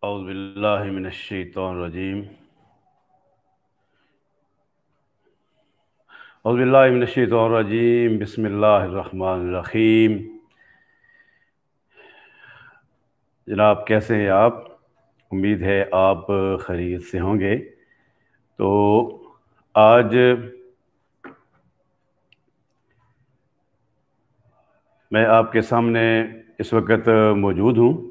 औज़ुबिल्लाहि मिनश्शैतानिर्रजीम। औज़ुबिल्लाहि मिनश्शैतानिर्रजीम। बिस्मिल्लाहिर्रहमानिर्रहीम। जनाब, कैसे हैं आप? उम्मीद है आप खैरियत से होंगे। तो आज मैं आपके सामने इस वक्त मौजूद हूँ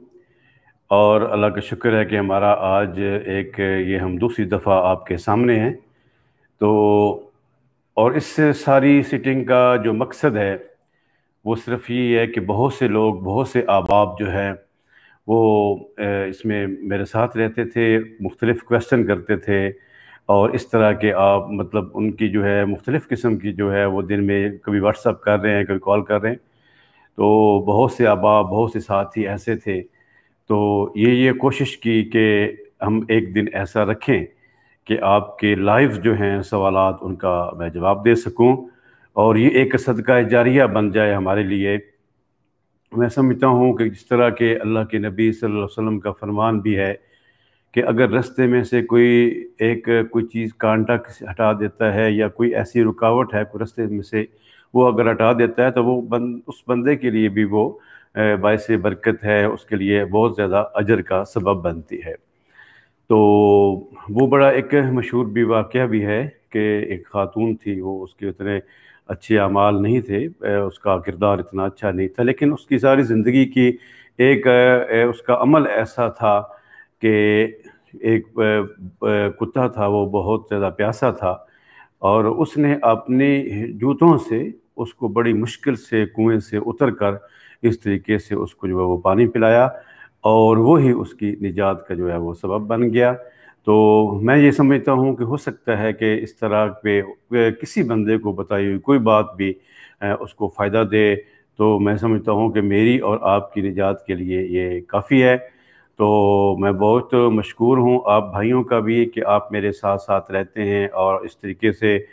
और अल्लाह का शुक्र है कि हमारा आज ये हम दूसरी दफ़ा आपके सामने हैं। तो और इस सारी सिटिंग का जो मकसद है वो सिर्फ़ ये है कि बहुत से लोग, बहुत से अहबाब जो हैं वो इसमें मेरे साथ रहते थे, मुख्तलिफ़ क्वेश्चन करते थे और इस तरह के आप मतलब उनकी जो है मुख्तलिफ़ किस्म की जो है वो दिन में कभी व्हाट्सअप कर रहे हैं, कभी कॉल कर रहे हैं। तो बहुत से अहबाब, बहुत से साथी ऐसे थे। तो ये कोशिश की कि हम एक दिन ऐसा रखें कि आपके लाइव जो हैं सवालात उनका मैं जवाब दे सकूं और ये एक सदका जारिया बन जाए हमारे लिए। मैं समझता हूँ कि जिस तरह के अल्लाह के नबी सल्लल्लाहु अलैहि वसल्लम का फरमान भी है कि अगर रास्ते में से कोई चीज़ कांटा किसी हटा देता है या कोई ऐसी रुकावट है कोई रास्ते में से वो अगर हटा देता है तो उस बंदे के लिए भी वो बाइसे बरकत है, उसके लिए बहुत ज़्यादा अजर का सबब बनती है। तो वो बड़ा एक मशहूर भी वाक़या भी है कि एक ख़ातून थी, वो उसके उतने अच्छे अमाल नहीं थे, उसका किरदार इतना अच्छा नहीं था, लेकिन उसकी सारी ज़िंदगी की उसका अमल ऐसा था कि एक कुत्ता था, वो बहुत ज़्यादा प्यासा था और उसने अपने जूतों से उसको बड़ी मुश्किल से कुएं से उतर कर इस तरीके से उसको जो है वो पानी पिलाया और वो ही उसकी निजात का जो है वो सबब बन गया। तो मैं ये समझता हूँ कि हो सकता है कि इस तरह पे किसी बंदे को बताई हुई कोई बात भी उसको फ़ायदा दे। तो मैं समझता हूँ कि मेरी और आपकी निजात के लिए ये काफ़ी है। तो मैं बहुत मशकूर हूँ आप भाइयों का भी कि आप मेरे साथ साथ रहते हैं और इस तरीके से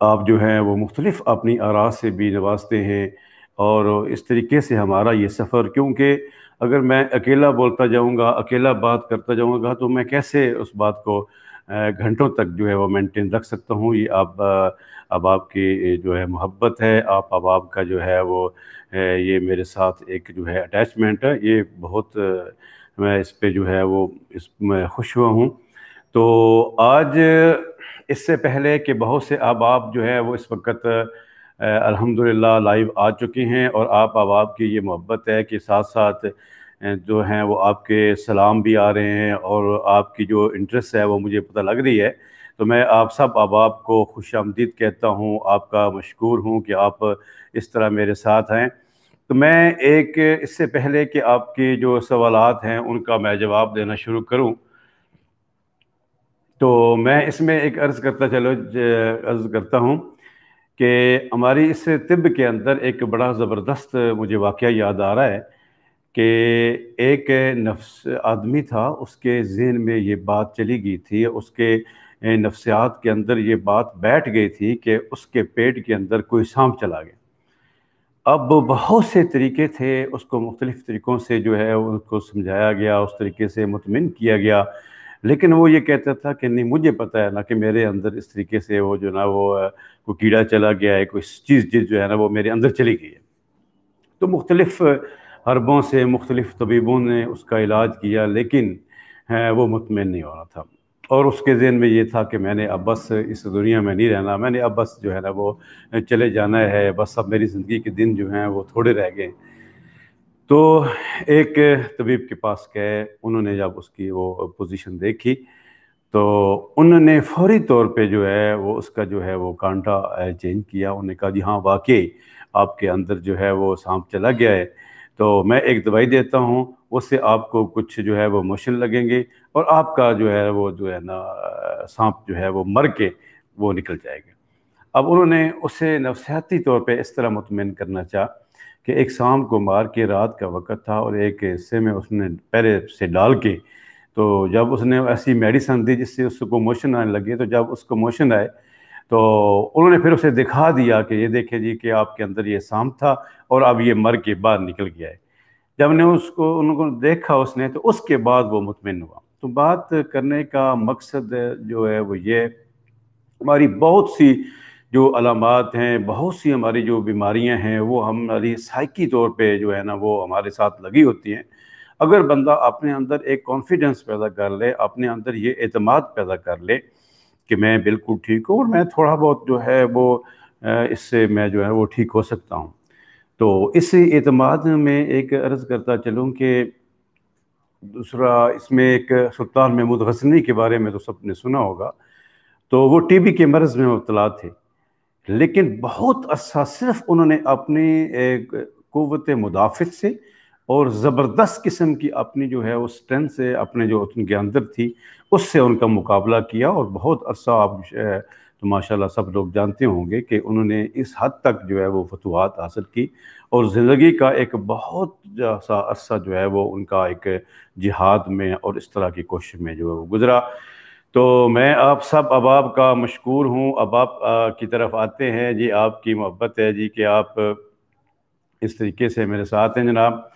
आप जो हैं वो मुख्तलिफ़ अपनी आरा से भी नवाजते हैं और इस तरीके से हमारा ये सफ़र, क्योंकि अगर मैं अकेला बोलता जाऊंगा, अकेला बात करता जाऊंगा तो मैं कैसे उस बात को घंटों तक जो है वो मेंटेन रख सकता हूँ। ये अब आपकी जो है मोहब्बत है, आप अब आपका जो है वो ये मेरे साथ एक जो है अटैचमेंट है, ये बहुत मैं इस पे जो है वो इसमें खुश हुआ हूँ। तो आज इससे पहले कि बहुत से अहबाब जो है वो इस वक्त अल्हम्दुलिल्लाह लाइव आ चुके हैं और आप अहबाब की ये मोहब्बत है कि साथ साथ जो हैं वो आपके सलाम भी आ रहे हैं और आपकी जो इंटरेस्ट है वो मुझे पता लग रही है। तो मैं आप सब अहबाब को खुशामदीद कहता हूँ, आपका मशकूर हूँ कि आप इस तरह मेरे साथ हैं। तो मैं एक इससे पहले कि आपके जो सवालात हैं उनका मैं जवाब देना शुरू करूँ, तो मैं इसमें एक अर्ज़ करता हूँ कि हमारी इस तिब्ब के अंदर एक बड़ा ज़बरदस्त मुझे वाक़या याद आ रहा है कि एक नफ्स आदमी था, उसके ज़हन में ये बात चली गई थी, उसके नफ्सियात के अंदर ये बात बैठ गई थी कि उसके पेट के अंदर कोई सांप चला गया। अब बहुत से तरीके थे, उसको मुख्तलिफ़ तरीक़ों से जो है उसको समझाया गया, उस तरीके से मुतमिन किया गया, लेकिन वो ये कहता था कि नहीं, मुझे पता है ना कि मेरे अंदर इस तरीके से वो जो ना वो कोई कीड़ा चला गया है, कोई चीज़ जो है ना वो मेरे अंदर चली गई है। तो मुख्तलिफ़ हर्बों से मुख्तलिफ़ तबीबों ने उसका इलाज किया, लेकिन वो मुतमिन नहीं हो रहा था और उसके ज़हन में ये था कि मैंने अब बस इस दुनिया में नहीं रहना, मैंने अब बस जो है ना वो चले जाना है, बस अब मेरी ज़िंदगी के दिन जो हैं वो थोड़े रह गए। तो एक तबीब के पास गए, उन्होंने जब उसकी वो पोजीशन देखी तो उन्होंने फ़ौरी तौर पे जो है वो उसका जो है वो कांटा चेंज किया। उन्होंने कहा जी हाँ, वाक़ई आपके अंदर जो है वो साँप चला गया है, तो मैं एक दवाई देता हूँ, उससे आपको कुछ जो है वो मोशन लगेंगे और आपका जो है ना साँप जो है वो मर के वो निकल जाएगा। अब उन्होंने उसे नफ़सियाती तौर पे इस तरह मुतमिन करना चाहा कि एक सांप को मार के, रात का वक़्त था और एक हिस्से में उसने पहले से डाल के, तो जब उसने ऐसी मेडिसिन दी जिससे उसको मोशन आने लगे, तो जब उसको मोशन आए तो उन्होंने फिर उसे दिखा दिया कि ये देखिए जी कि आपके अंदर ये सांप था और अब ये मर के बाहर निकल गया है। जब ने उसको उनको देखा उसने, तो उसके बाद वो मुतमिन हुआ। तो बात करने का मकसद जो है वो ये, हमारी बहुत सी जो अलामात हैं, बहुत सी हमारी जो बीमारियां हैं, वो हमारी साइकी तौर पे जो है ना वो हमारे साथ लगी होती हैं। अगर बंदा अपने अंदर एक कॉन्फिडेंस पैदा कर ले, अपने अंदर ये एतमाद पैदा कर ले कि मैं बिल्कुल ठीक हूँ और मैं थोड़ा बहुत जो है वो इससे मैं जो है वो ठीक हो सकता हूँ। तो इस एतमाद में एक अर्ज़ करता चलूँ कि दूसरा इसमें एक सुल्तान महमूद गजनी के बारे में तो सबने सुना होगा। तो वो टीबी के मर्ज़ में मुब्तला थे, लेकिन बहुत अरसा सिर्फ उन्होंने अपनी एक कुव्वत मुदाफ़ित से और ज़बरदस्त किस्म की अपनी जो है वो स्ट्रेंथ से, अपने जो उनके अंदर थी, उससे उनका मुकाबला किया। और बहुत अरसा आप तो माशाल्लाह सब लोग जानते होंगे कि उन्होंने इस हद तक जो है वो फतवाहत हासिल की, और ज़िंदगी का एक बहुत सा अरसा जो है वो उनका एक जिहाद में और इस तरह की कोशिश में जो है वो गुज़रा। तो मैं आप सब अहबाब का मशकूर हूँ। अब आप की तरफ आते हैं जी, आपकी मोहब्बत है जी कि आप इस तरीके से मेरे साथ हैं जनाब।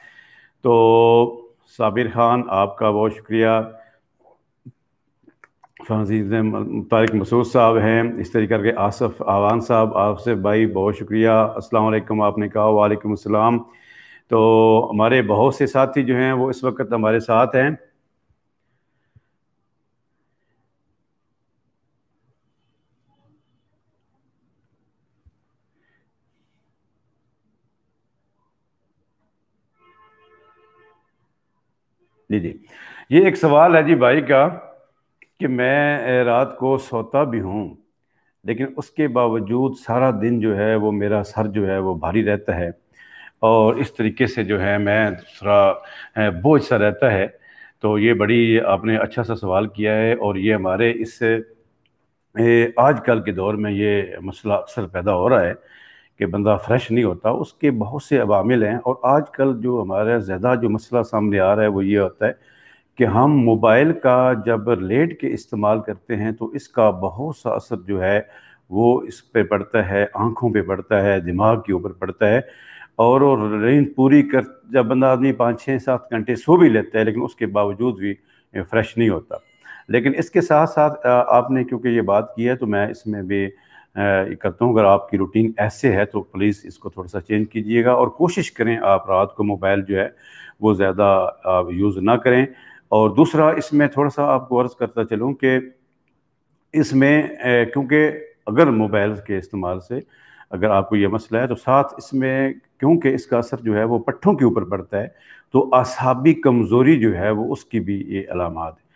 तो साबिर ख़ान आपका बहुत शुक्रिया, फ़ाज़िल तारिक मसूद साहब हैं, इस तरीके के आसफ़ आवान साहब, आसिफ भाई बहुत शुक्रिया। अस्सलाम वालेकुम आपने कहा, वालेकुम अस्सलाम। तो हमारे बहुत से साथी जो हैं वो इस वक्त हमारे साथ हैं। जी जी, ये एक सवाल है जी भाई का कि मैं रात को सोता भी हूँ, लेकिन उसके बावजूद सारा दिन जो है वो मेरा सर जो है वो भारी रहता है, और इस तरीके से जो है मैं थोड़ा बोझ सा रहता है। तो ये बड़ी आपने अच्छा सा सवाल किया है, और ये हमारे इस आजकल के दौर में ये मसला अक्सर पैदा हो रहा है कि बंदा फ्रेश नहीं होता। उसके बहुत से अवामिल हैं, और आजकल जो हमारा ज़्यादा जो मसला सामने आ रहा है वो ये होता है कि हम मोबाइल का जब लेट के इस्तेमाल करते हैं तो इसका बहुत सा असर जो है वो इस पे पड़ता है, आँखों पे पड़ता है, दिमाग के ऊपर पड़ता है। और नींद पूरी कर जब बंदा आदमी 5 6 7 घंटे सो भी लेता है, लेकिन उसके बावजूद भी फ्रेश नहीं होता। लेकिन इसके साथ साथ आपने क्योंकि ये बात की है तो मैं इसमें भी ये करता हूँ, अगर आपकी रूटीन ऐसे है तो प्लीज़ इसको थोड़ा सा चेंज कीजिएगा, और कोशिश करें आप रात को मोबाइल जो है वो ज़्यादा यूज़ ना करें। और दूसरा इसमें थोड़ा-सा आपको अर्ज़ करता चलूँ कि इसमें क्योंकि अगर मोबाइल के इस्तेमाल से अगर आपको ये मसला है, तो साथ इसमें क्योंकि इसका असर जो है वो पट्ठों के ऊपर पड़ता है, तो असाबी कमज़ोरी जो है वो उसकी भी ये अलामात है।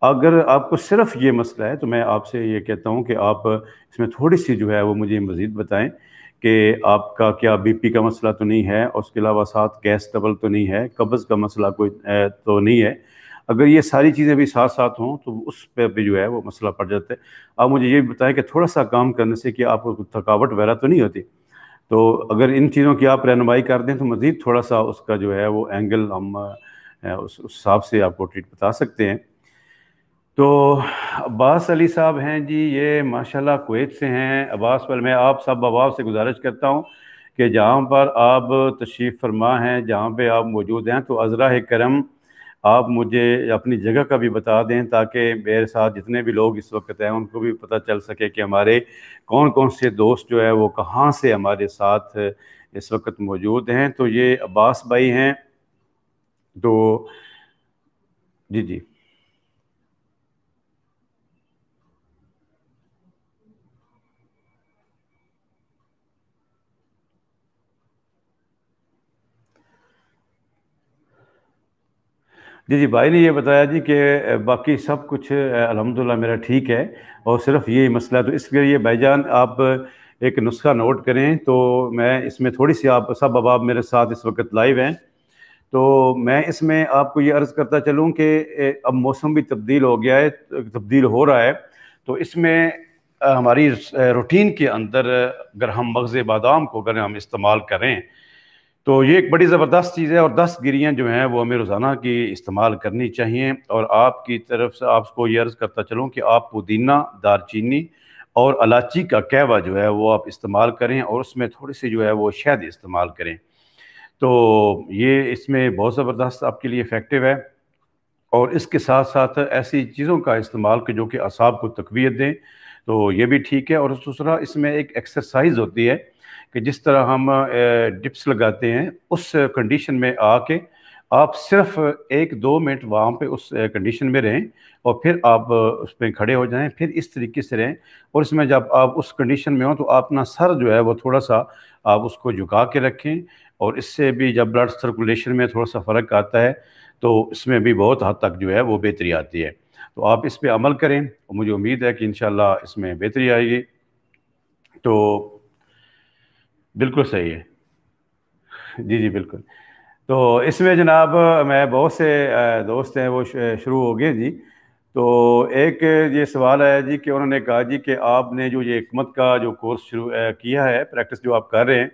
अगर आपको सिर्फ़ ये मसला है तो मैं आपसे ये कहता हूँ कि आप इसमें थोड़ी-सी जो है वो मुझे मज़ीद बताएँ कि आपका क्या बीपी का मसला तो नहीं है, और उसके अलावा साथ गैस ट्रबल तो नहीं है, कब्ज़ का मसला कोई तो नहीं है? अगर ये सारी चीज़ें भी साथ-साथ हों तो उस पे भी जो है वो मसला पड़ जाता है। आप मुझे ये भी बताएँ कि थोड़ा-सा काम करने से क्या आपको कुछ थकावट वगैरह तो नहीं होती? तो अगर इन चीज़ों की आप रहनुमाई कर दें तो मज़ीद थोड़ा-सा उसका जो है वो एंगल हम उस हिसाब से आपको ट्रीट बता सकते हैं। तो अब्बास अली साहब हैं जी, ये माशाल्लाह कुवैत से हैं। अब्बास पर मैं आप सब अहबाब से गुजारिश करता हूँ कि जहाँ पर आप तशरीफ़ फरमा हैं, जहाँ पे आप मौजूद हैं, तो अज़रा करम आप मुझे अपनी जगह का भी बता दें, ताकि मेरे साथ जितने भी लोग इस वक्त हैं उनको भी पता चल सके कि हमारे कौन कौन से दोस्त जो है वो कहाँ से हमारे साथ इस वक्त मौजूद हैं। तो ये अब्बास भाई हैं। तो जी जी जी जी, भाई ने ये बताया जी कि बाकी सब कुछ अल्हम्दुलिल्लाह मेरा ठीक है, और सिर्फ यही मसला है। तो इसके लिए भाईजान आप एक नुस्खा नोट करें। तो मैं इसमें थोड़ी सी, आप सब अब मेरे साथ इस वक्त लाइव हैं, तो मैं इसमें आपको ये अर्ज़ करता चलूँ कि अब मौसम भी तब्दील हो गया है, तब्दील हो रहा है। तो इसमें हमारी रूटीन के अंदर अगर हम मग़ज़ बादाम को अगर हम इस्तेमाल करें तो ये एक बड़ी ज़बरदस्त चीज़ है, और 10 गिरियाँ जो हैं वो हमें रोज़ाना की इस्तेमाल करनी चाहिए। और आपकी तरफ से आपको ये अर्ज़ करता चलूँ कि आप पुदीना, दालचीनी और इलायची का कहवा जो है वो आप इस्तेमाल करें, और उसमें थोड़ी सी जो है वो शहद इस्तेमाल करें। तो ये इसमें बहुत ज़बरदस्त आपके लिए इफ़ेक्टिव है। और इसके साथ साथ ऐसी चीज़ों का इस्तेमाल कि जो कि असाब को तक़वियत दें, तो ये भी ठीक है। और दूसरा इसमें एक एक्सरसाइज होती है कि जिस तरह हम डिप्स लगाते हैं, उस कंडीशन में आके आप सिर्फ 1-2 मिनट वहाँ पे उस कंडीशन में रहें और फिर आप उसमें खड़े हो जाएं, फिर इस तरीके से रहें। और इसमें जब आप उस कंडीशन में हो तो आप अपना सर जो है वो थोड़ा सा आप उसको झुका के रखें, और इससे भी जब ब्लड सर्कुलेशन में थोड़ा सा फ़र्क आता है तो इसमें भी बहुत हद तक जो है वो बेहतरी आती है। तो आप इस पे अमल करें और मुझे उम्मीद है कि इंशाल्लाह इसमें बेहतरी आएगी। तो बिल्कुल सही है। जी, जी, बिल्कुल। तो इसमें जनाब मैं बहुत से दोस्त हैं वो शुरू हो गए जी। तो एक ये सवाल आया जी कि उन्होंने कहा जी कि आपने जो ये हिकमत का जो कोर्स शुरू किया है, प्रैक्टिस जो आप कर रहे हैं,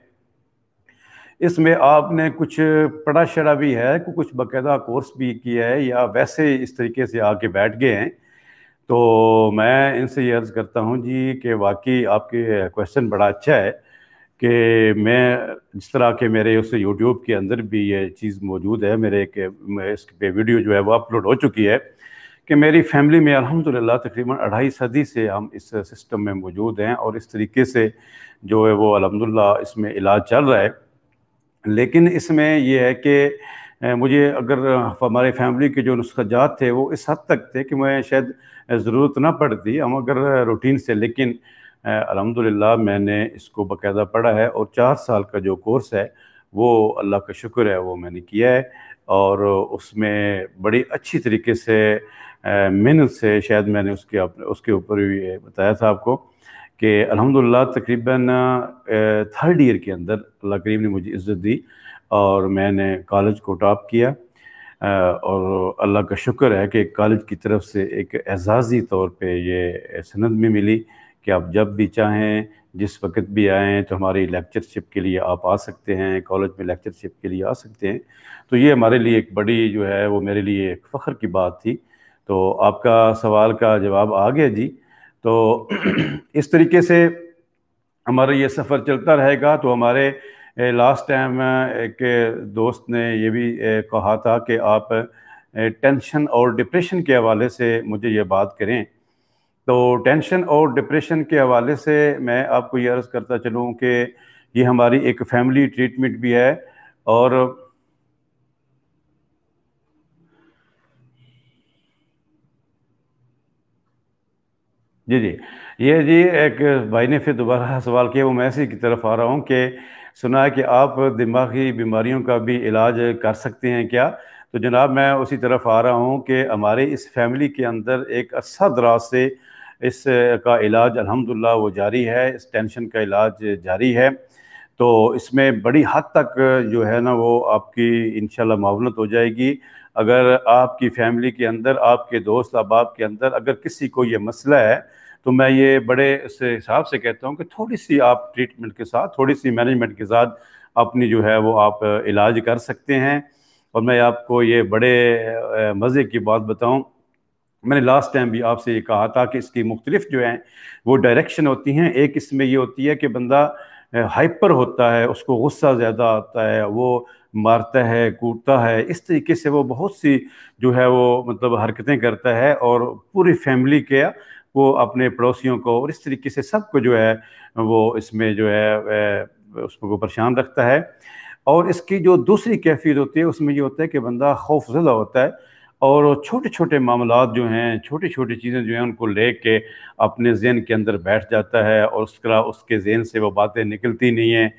इसमें आपने कुछ पढ़ा शढ़ा भी है, कुछ बाकायदा कोर्स भी किया है, या वैसे इस तरीके से आके बैठ गए हैं? तो मैं इनसे ये अर्ज़ करता हूँ जी कि वाकई आपके क्वेश्चन बड़ा अच्छा है कि मैं जिस तरह के मेरे उस यूट्यूब के अंदर भी ये चीज़ मौजूद है, मेरे एक इस पे वीडियो जो है वो अपलोड हो चुकी है कि मेरी फैमिली में अल्हम्दुलिल्लाह तकरीबन 2.5 सदी से हम इस सिस्टम में मौजूद हैं, और इस तरीके से जो है वो अल्हम्दुलिल्लाह इसमें इलाज चल रहा है। लेकिन इसमें ये है कि मुझे अगर हमारे फैमिली के जो नुस्ख़ाजात थे वो इस हद तक थे कि मैं शायद ज़रूरत ना पड़ती हम अगर रूटीन से, लेकिन अल्हम्दुलिल्लाह मैंने इसको बाकायदा पढ़ा है, और 4 साल का जो कोर्स है वो अल्लाह का शुक्र है वो मैंने किया है। और उसमें बड़ी अच्छी तरीके से मेहनत से, शायद मैंने उसके ऊपर भी बताया था आपको कि अल्हम्दुलिल्लाह तकरीबन 3rd ईयर के अंदर अल्लाह करीम ने मुझे इज़्ज़त दी और मैंने कॉलेज को टॉप किया। और अल्लाह का शुक्र है कि कॉलेज की तरफ से एक एजाज़ी तौर पे ये सनद भी मिली कि आप जब भी चाहें, जिस वक़्त भी आएँ, तो हमारी लेक्चरशिप के लिए आप आ सकते हैं, कॉलेज में लेक्चरशिप के लिए आ सकते हैं। तो ये हमारे लिए एक बड़ी जो है वो मेरे लिए एक फ़ख्र की बात थी। तो आपका सवाल का जवाब आ गया जी। तो इस तरीके से हमारा ये सफ़र चलता रहेगा। तो हमारे लास्ट टाइम एक दोस्त ने ये भी कहा था कि आप टेंशन और डिप्रेशन के हवाले से मुझे ये बात करें। तो टेंशन और डिप्रेशन के हवाले से मैं आपको ये अर्ज़ करता चलूँ कि ये हमारी एक फैमिली ट्रीटमेंट भी है। और जी, जी। ये जी एक भाई ने फिर दोबारा सवाल किया, वो मैं इसी की तरफ आ रहा हूँ कि सुना है कि आप दिमागी बीमारियों का भी इलाज कर सकते हैं क्या? तो जनाब मैं उसी तरफ आ रहा हूँ कि हमारे इस फैमिली के अंदर एक अरसा दराज से इस का इलाज अल्हम्दुलिल्लाह वो जारी है, इस टेंशन का इलाज जारी है। तो इसमें बड़ी हद तक जो है ना वो आपकी इंशाल्लाह मावनत हो जाएगी। अगर आपकी फैमिली के अंदर, आपके दोस्त अहबाब के अंदर अगर किसी को ये मसला है, तो मैं ये बड़े इस हिसाब से कहता हूँ कि थोड़ी-सी आप ट्रीटमेंट के साथ, थोड़ी-सी मैनेजमेंट के साथ अपनी जो है वो आप इलाज कर सकते हैं। और मैं आपको ये बड़े मज़े की बात बताऊँ, मैंने लास्ट टाइम भी आपसे ये कहा था कि इसकी मुख्तलिफ जो हैं वो डायरेक्शन होती हैं। एक इसमें ये होती है कि बंदा हाइपर होता है, उसको गुस्सा ज़्यादा आता है, वो मारता है, कूटता है, इस तरीके से वो बहुत सी जो है वो मतलब हरकतें करता है, और पूरी फैमिली के वो अपने पड़ोसियों को और इस तरीके से सबको जो है वो इसमें जो है उसको परेशान रखता है। और इसकी जो दूसरी कैफ़ियत होती है उसमें ये होता है कि बंदा खौफज़दा होता है, और छोटे-छोटे मामलात जो हैं, छोटी-छोटी चीज़ें जो हैं उनको लेके अपने ज़हन के अंदर बैठ जाता है, और उसके ज़हन से वो बातें निकलती नहीं हैं।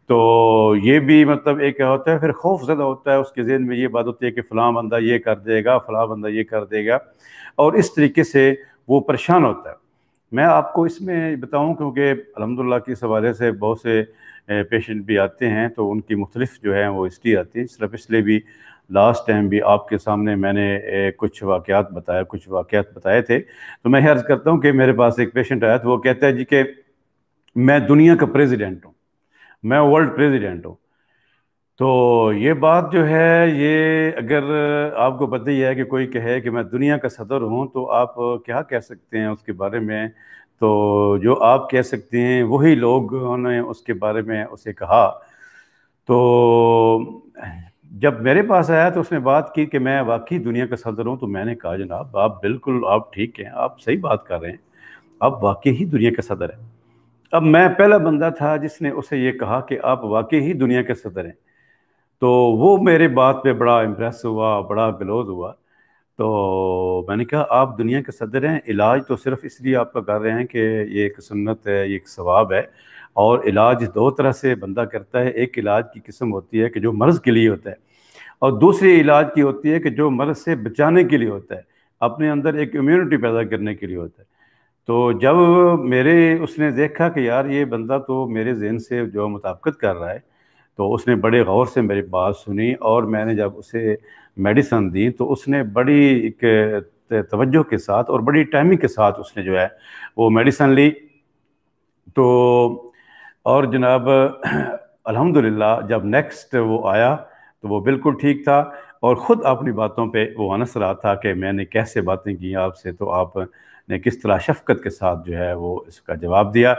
तो ये भी मतलब एक क्या होता है, फिर खौफ़ज़दा होता है, उसके ज़हन में ये बात होती है कि फ़लाँ बंदा ये कर देगा, फ़लाँ बंदा ये कर देगा, और इस तरीके से वो परेशान होता है। मैं आपको इसमें बताऊँ क्योंकि अल्हम्दुलिल्लाह के इस हवाले से बहुत से पेशेंट भी आते हैं, तो उनकी मुख्तलिफ जो है वो हिस्ट्री आती है। सिर्फ इसलिए भी लास्ट टाइम भी आपके सामने मैंने कुछ वाक़यात बताए थे। तो मैं ये अर्ज़ करता हूँ कि मेरे पास एक पेशेंट आया, तो वो कहता है जी कि मैं दुनिया का प्रेसिडेंट हूँ, मैं वर्ल्ड प्रेसिडेंट हूँ। तो ये बात जो है, ये अगर आपको पता ही है कि कोई कहे कि मैं दुनिया का सदर हूँ, तो आप क्या कह सकते हैं उसके बारे में? तो जो आप कह सकते हैं वही लोगों ने उसके बारे में उसे कहा। तो जब मेरे पास आया तो उसने बात की कि मैं वाकई दुनिया का सदर हूँ। तो मैंने कहा जनाब आप बिल्कुल आप ठीक हैं, आप सही बात कर रहे हैं, आप वाकई ही दुनिया के सदर हैं। अब मैं पहला बंदा था जिसने उसे ये कहा कि आप वाकई ही दुनिया के सदर हैं। तो वो मेरे बात पे बड़ा इम्प्रेस हुआ, बड़ा ग्लोज हुआ। तो मैंने कहा आप दुनिया के सदर हैं, इलाज तो सिर्फ इसलिए आपका कर रहे हैं कि ये एक सुन्नत है, ये एक सवाब है। और इलाज दो तरह से बंदा करता है, एक इलाज की किस्म होती है कि जो मर्ज़ के लिए होता है, और दूसरी इलाज की होती है कि जो मर्ज़ से बचाने के लिए होता है, अपने अंदर एक इम्यूनिटी पैदा करने के लिए होता है। तो जब मेरे उसने देखा कि यार ये बंदा तो मेरे जहन से जो मुताबिकत कर रहा है, तो उसने बड़े गौर से मेरी बात सुनी, और मैंने जब उसे मेडिसन दी तो उसने बड़ी एक तवज्जो के साथ और बड़ी टाइमिंग के साथ उसने जो है वो मेडिसन ली। तो और जनाब अल्हम्दुलिल्लाह जब नेक्स्ट वो आया तो वो बिल्कुल ठीक था, और ख़ुद अपनी बातों पे वो हंस रहा था कि मैंने कैसे बातें की आपसे, तो आपने किस तरह शफ़क़त के साथ जो है वो इसका जवाब दिया।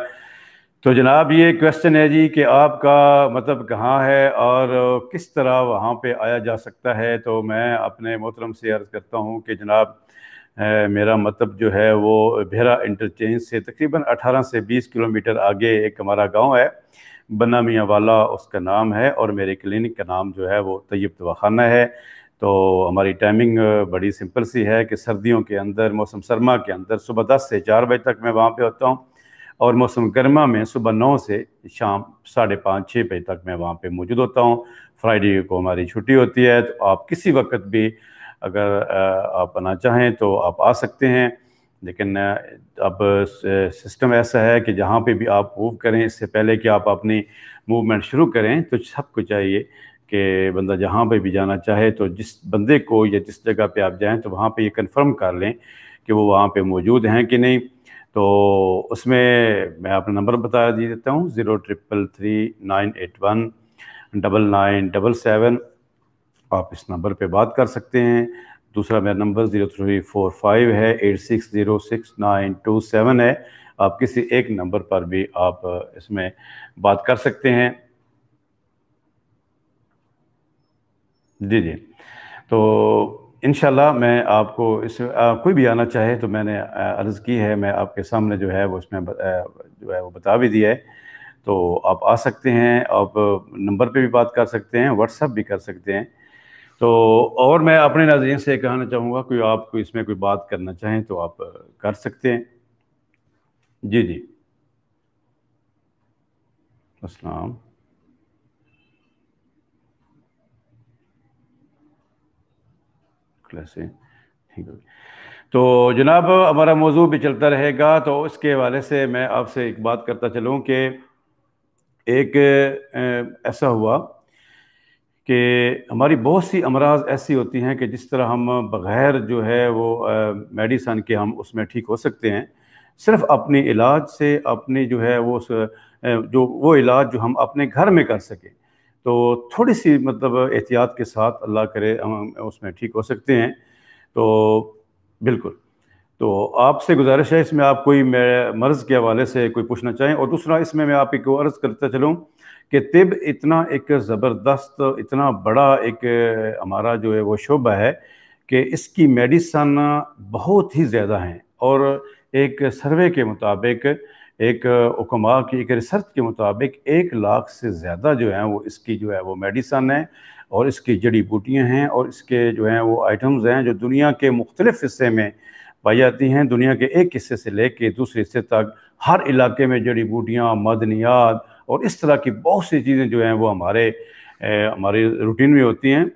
तो जनाब ये क्वेश्चन है जी कि आपका मतलब कहाँ है और किस तरह वहाँ पे आया जा सकता है। तो मैं अपने मोहतरम से अर्ज़ करता हूँ कि जनाब मेरा मतलब जो है वो भेरा इंटरचेंज से तकरीबन 18 से 20 किलोमीटर आगे एक हमारा गांव है, बन्ना मियाँ वाला उसका नाम है, और मेरे क्लिनिक का नाम जो है वो तैयब दवाखाना है। तो हमारी टाइमिंग बड़ी सिंपल सी है कि सर्दियों के अंदर, मौसम सरमा के अंदर सुबह 10 से 4 बजे तक मैं वहाँ पे होता हूँ, और मौसम गर्मा में सुबह 9 से शाम 5:30-6 बजे तक मैं वहाँ पे मौजूद होता हूँ। फ्राइडे को हमारी छुट्टी होती है, तो आप किसी वक्त भी अगर आप आना चाहें तो आप आ सकते हैं। लेकिन अब सिस्टम ऐसा है कि जहाँ पे भी आप मूव करें, इससे पहले कि आप अपनी मूवमेंट शुरू करें, तो सबको चाहिए कि बंदा जहाँ पे भी जाना चाहे तो जिस बंदे को या जिस जगह पे आप जाएं तो वहाँ पे ये कंफर्म कर लें कि वो वहाँ पे मौजूद हैं कि नहीं। तो उसमें मैं अपना नंबर बता दे देता हूँ, 0333 981 9977। आप इस नंबर पे बात कर सकते हैं। दूसरा मेरा नंबर 0345 है, 8606 927 है। आप किसी एक नंबर पर भी आप इसमें बात कर सकते हैं। जी जी। तो इंशाल्लाह मैं आपको इस कोई भी आना चाहे तो मैंने अर्ज़ की है, मैं आपके सामने जो है वो उसमें जो है वो बता भी दिया है। तो आप आ सकते हैं, आप नंबर पे भी बात कर सकते हैं, व्हाट्सएप भी कर सकते हैं। तो और मैं अपने नाज़रीन से कहना चाहूँगा, कोई आप कोई इसमें कोई बात करना चाहें तो आप कर सकते हैं। जी जी। अस्सलाम। कैसे ठीक है। तो जनाब हमारा मौजू भी चलता रहेगा, तो उसके हवाले से मैं आपसे एक बात करता चलूँ कि एक ऐसा हुआ कि हमारी बहुत सी अमराज ऐसी होती हैं कि जिस तरह हम बग़ैर जो है वो मेडिसन के हम उसमें ठीक हो सकते हैं, सिर्फ़ अपनी इलाज से, अपनी जो है वो जो वो इलाज जो हम अपने घर में कर सकें। तो थोड़ी सी मतलब एहतियात के साथ अल्लाह करे हम उसमें ठीक हो सकते हैं। तो बिल्कुल। तो आपसे गुज़ारिश है, इसमें आप कोई मर्ज़ के हवाले से कोई पूछना चाहें। और दूसरा इसमें मैं आपको एक और अर्ज़ करता चलूँ कि तिब इतना एक ज़बरदस्त, इतना बड़ा एक हमारा जो है वो शोबा है कि इसकी मेडिसन बहुत ही ज़्यादा हैं। और एक सर्वे के मुताबिक, एक हुक्मा की एक रिसर्च के मुताबिक 1 लाख से ज़्यादा जो हैं वो इसकी जो है वो मेडिसन है, और इसकी जड़ी बूटियाँ हैं, और इसके जो हैं वो आइटम्स हैं जो दुनिया के मुख्तलिफ़ हिस्से में पाई जाती हैं। दुनिया के एक हिस्से से लेके दूसरे हिस्से तक हर इलाके में जड़ी बूटियाँ, मदनियात और इस तरह की बहुत सी चीज़ें जो हैं वो हमारे रूटीन में होती हैं।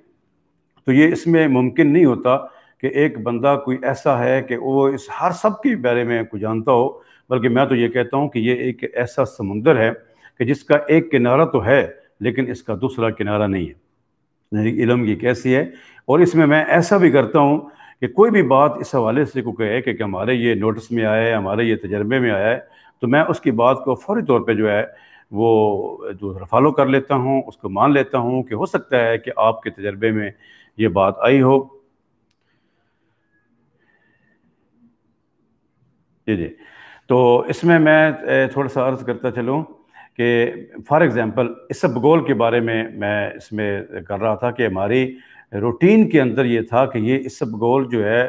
तो ये इसमें मुमकिन नहीं होता कि एक बंदा कोई ऐसा है कि वो इस हर सब के बारे में कुछ जानता हो। बल्कि मैं तो ये कहता हूँ कि ये एक ऐसा समुंदर है कि जिसका एक किनारा तो है, लेकिन इसका दूसरा किनारा नहीं है। यानी इल्म की कैसी है। और इसमें मैं ऐसा भी करता हूँ कि कोई भी बात इस हवाले से को कहे कि हमारे ये नोटिस में आया है, हमारे ये तजर्बे में आया है, तो मैं उसकी बात को फ़ौरी तौर पे जो है वो जो फॉलो कर लेता हूँ, उसको मान लेता हूँ कि हो सकता है कि आपके तजर्बे में ये बात आई हो। जी जी। तो इसमें मैं थोड़ा सा अर्ज़ करता चलूँ कि फॉर एग्ज़ाम्पल इसबगोल के बारे में मैं इसमें कर रहा था कि हमारी रूटीन के अंदर ये था कि ये इसबगोल जो है,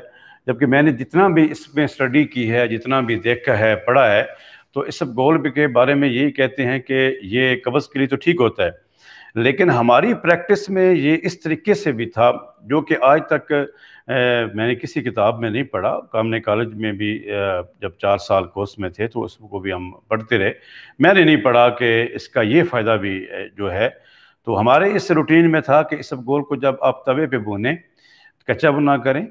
जबकि मैंने जितना भी इसमें स्टडी की है, जितना भी देखा है, पढ़ा है, तो इसबगोल के बारे में यही कहते हैं कि ये कब्ज़ के लिए तो ठीक होता है, लेकिन हमारी प्रैक्टिस में ये इस तरीके से भी था जो कि आज तक मैंने किसी किताब में नहीं पढ़ा। हमने कॉलेज में भी जब 4 साल कोर्स में थे तो उसको भी हम पढ़ते रहे। मैंने नहीं पढ़ा कि इसका ये फ़ायदा भी जो है। तो हमारे इस रूटीन में था कि इसबगोल को जब आप तवे पे भूनें, कच्चा भुना करें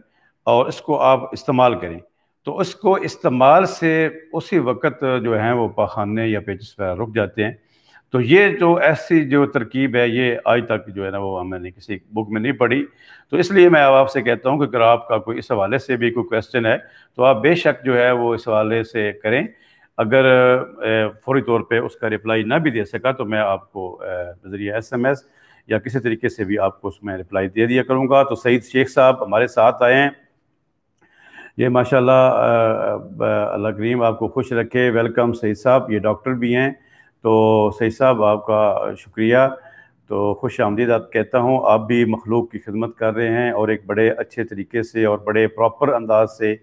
और इसको आप इस्तेमाल करें, तो उसको इस्तेमाल से उसी वक़्त जो है वो पाख़ाने या पेचिश वगैरह रुक जाते हैं। तो ये जो ऐसी जो तरकीब है, ये आज तक जो है ना वो मैंने किसी बुक में नहीं पढ़ी। तो इसलिए मैं अब आपसे कहता हूँ कि अगर आपका कोई इस हवाले से भी कोई क्वेश्चन है तो आप बेशक जो है वो इस हवाले से करें। अगर फ़ौरी तौर पे उसका रिप्लाई ना भी दे सका तो मैं आपको ज़रिए SMS या किसी तरीके से भी आपको उसमें रिप्लाई दे दिया करूँगा। तो सईद शेख साहब हमारे साथ आए हैं। ये माशाल्लाह, अल्लाह करीम आपको खुश रखे। वेलकम सईद साहब, ये डॉक्टर भी हैं। तो सईद साहब आपका शुक्रिया। तो खुश आमदीद आप कहता हूँ। आप भी मखलूक की खिदमत कर रहे हैं और एक बड़े अच्छे तरीके से और बड़े प्रॉपर अंदाज से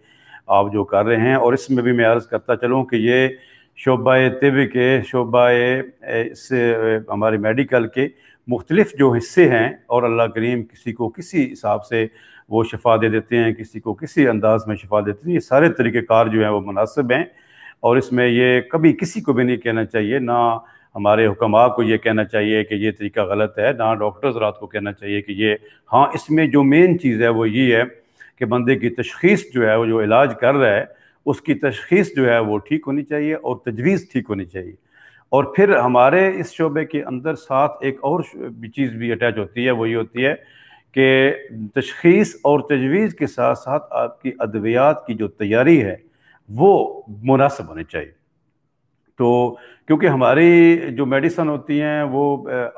आप जो कर रहे हैं। और इसमें भी मैं अर्ज़ करता चलूँ कि ये शोबाए तिब के शोबाए इस हमारे मेडिकल के मुख्तलिफ जो हिस्से हैं, और अल्लाह करीम किसी को किसी हिसाब से वो शफा दे देते हैं, किसी को किसी अंदाज में शफा देते हैं। ये सारे तरीक़ेकार जो हैं वो मुनासिब हैं और इसमें ये कभी किसी को भी नहीं कहना चाहिए, ना हमारे हुक्मा को ये कहना चाहिए कि ये तरीका गलत है, ना डॉक्टर्स रात को कहना चाहिए कि ये। हाँ, इसमें जो मेन चीज़ है वो ये है कि बंदे की तशख़ीस जो है, वो जो इलाज कर रहा है उसकी तशख़ीस जो है वो ठीक होनी चाहिए और तजवीज़ ठीक होनी चाहिए। और फिर हमारे इस शोबे के अंदर साथ एक और चीज़ भी अटैच होती है, वो ये होती है कि तशख़ीस और तजवीज़ के साथ साथ आपकी अद्वियात की जो तैयारी है वो मुनासिब होनी चाहिए। तो क्योंकि हमारी जो मेडिसन होती हैं वो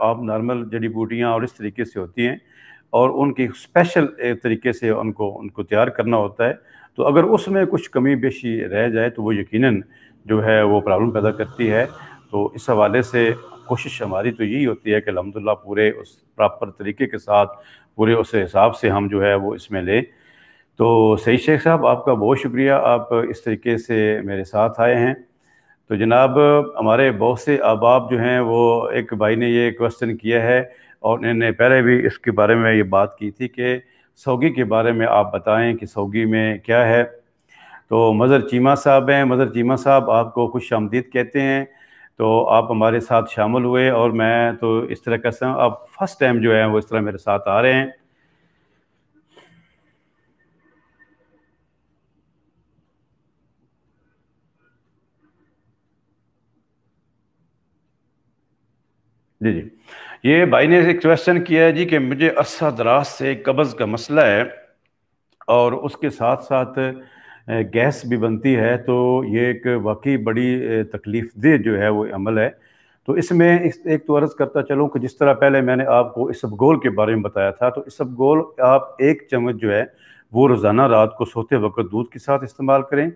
आप नॉर्मल जड़ी बूटियाँ और इस तरीके से होती हैं और उनकी स्पेशल तरीके से उनको तैयार करना होता है। तो अगर उसमें कुछ कमी बेशी रह जाए तो वो यकीनन जो है वो प्रॉब्लम पैदा करती है। तो इस हवाले से कोशिश हमारी तो यही होती है कि अल्हम्दुलिल्लाह पूरे उस प्रॉपर तरीके के साथ, पूरे उस हिसाब से हम जो है वो इसमें लें। तो सईद शेख साहब आपका बहुत शुक्रिया, आप इस तरीके से मेरे साथ आए हैं। तो जनाब, हमारे बहुत से अहबाब जो हैं वो, एक भाई ने ये क्वेश्चन किया है और इन्होंने पहले भी इसके बारे में ये बात की थी कि सौगी के बारे में आप बताएं कि सौगी में क्या है। तो मज़र चीमा साहब हैं। मज़र चीमा साहब आपको खुश आमदीद कहते हैं। तो आप हमारे साथ शामिल हुए और मैं तो इस तरह का आप फर्स्ट टाइम जो है वो इस तरह मेरे साथ आ रहे हैं। जी जी, ये भाई ने एक क्वेश्चन किया है जी कि मुझे अरसा दराज से कब्ज़ का मसला है और उसके साथ साथ गैस भी बनती है। तो ये एक वाकई बड़ी तकलीफ़ दे जो है वो अमल है। तो इसमें एक तो अर्ज़ करता चलूँ कि जिस तरह पहले मैंने आपको इसबगोल के बारे में बताया था, तो इसबगोल आप 1 चम्मच जो है वो रोज़ाना रात को सोते वक्त दूध के साथ इस्तेमाल करें।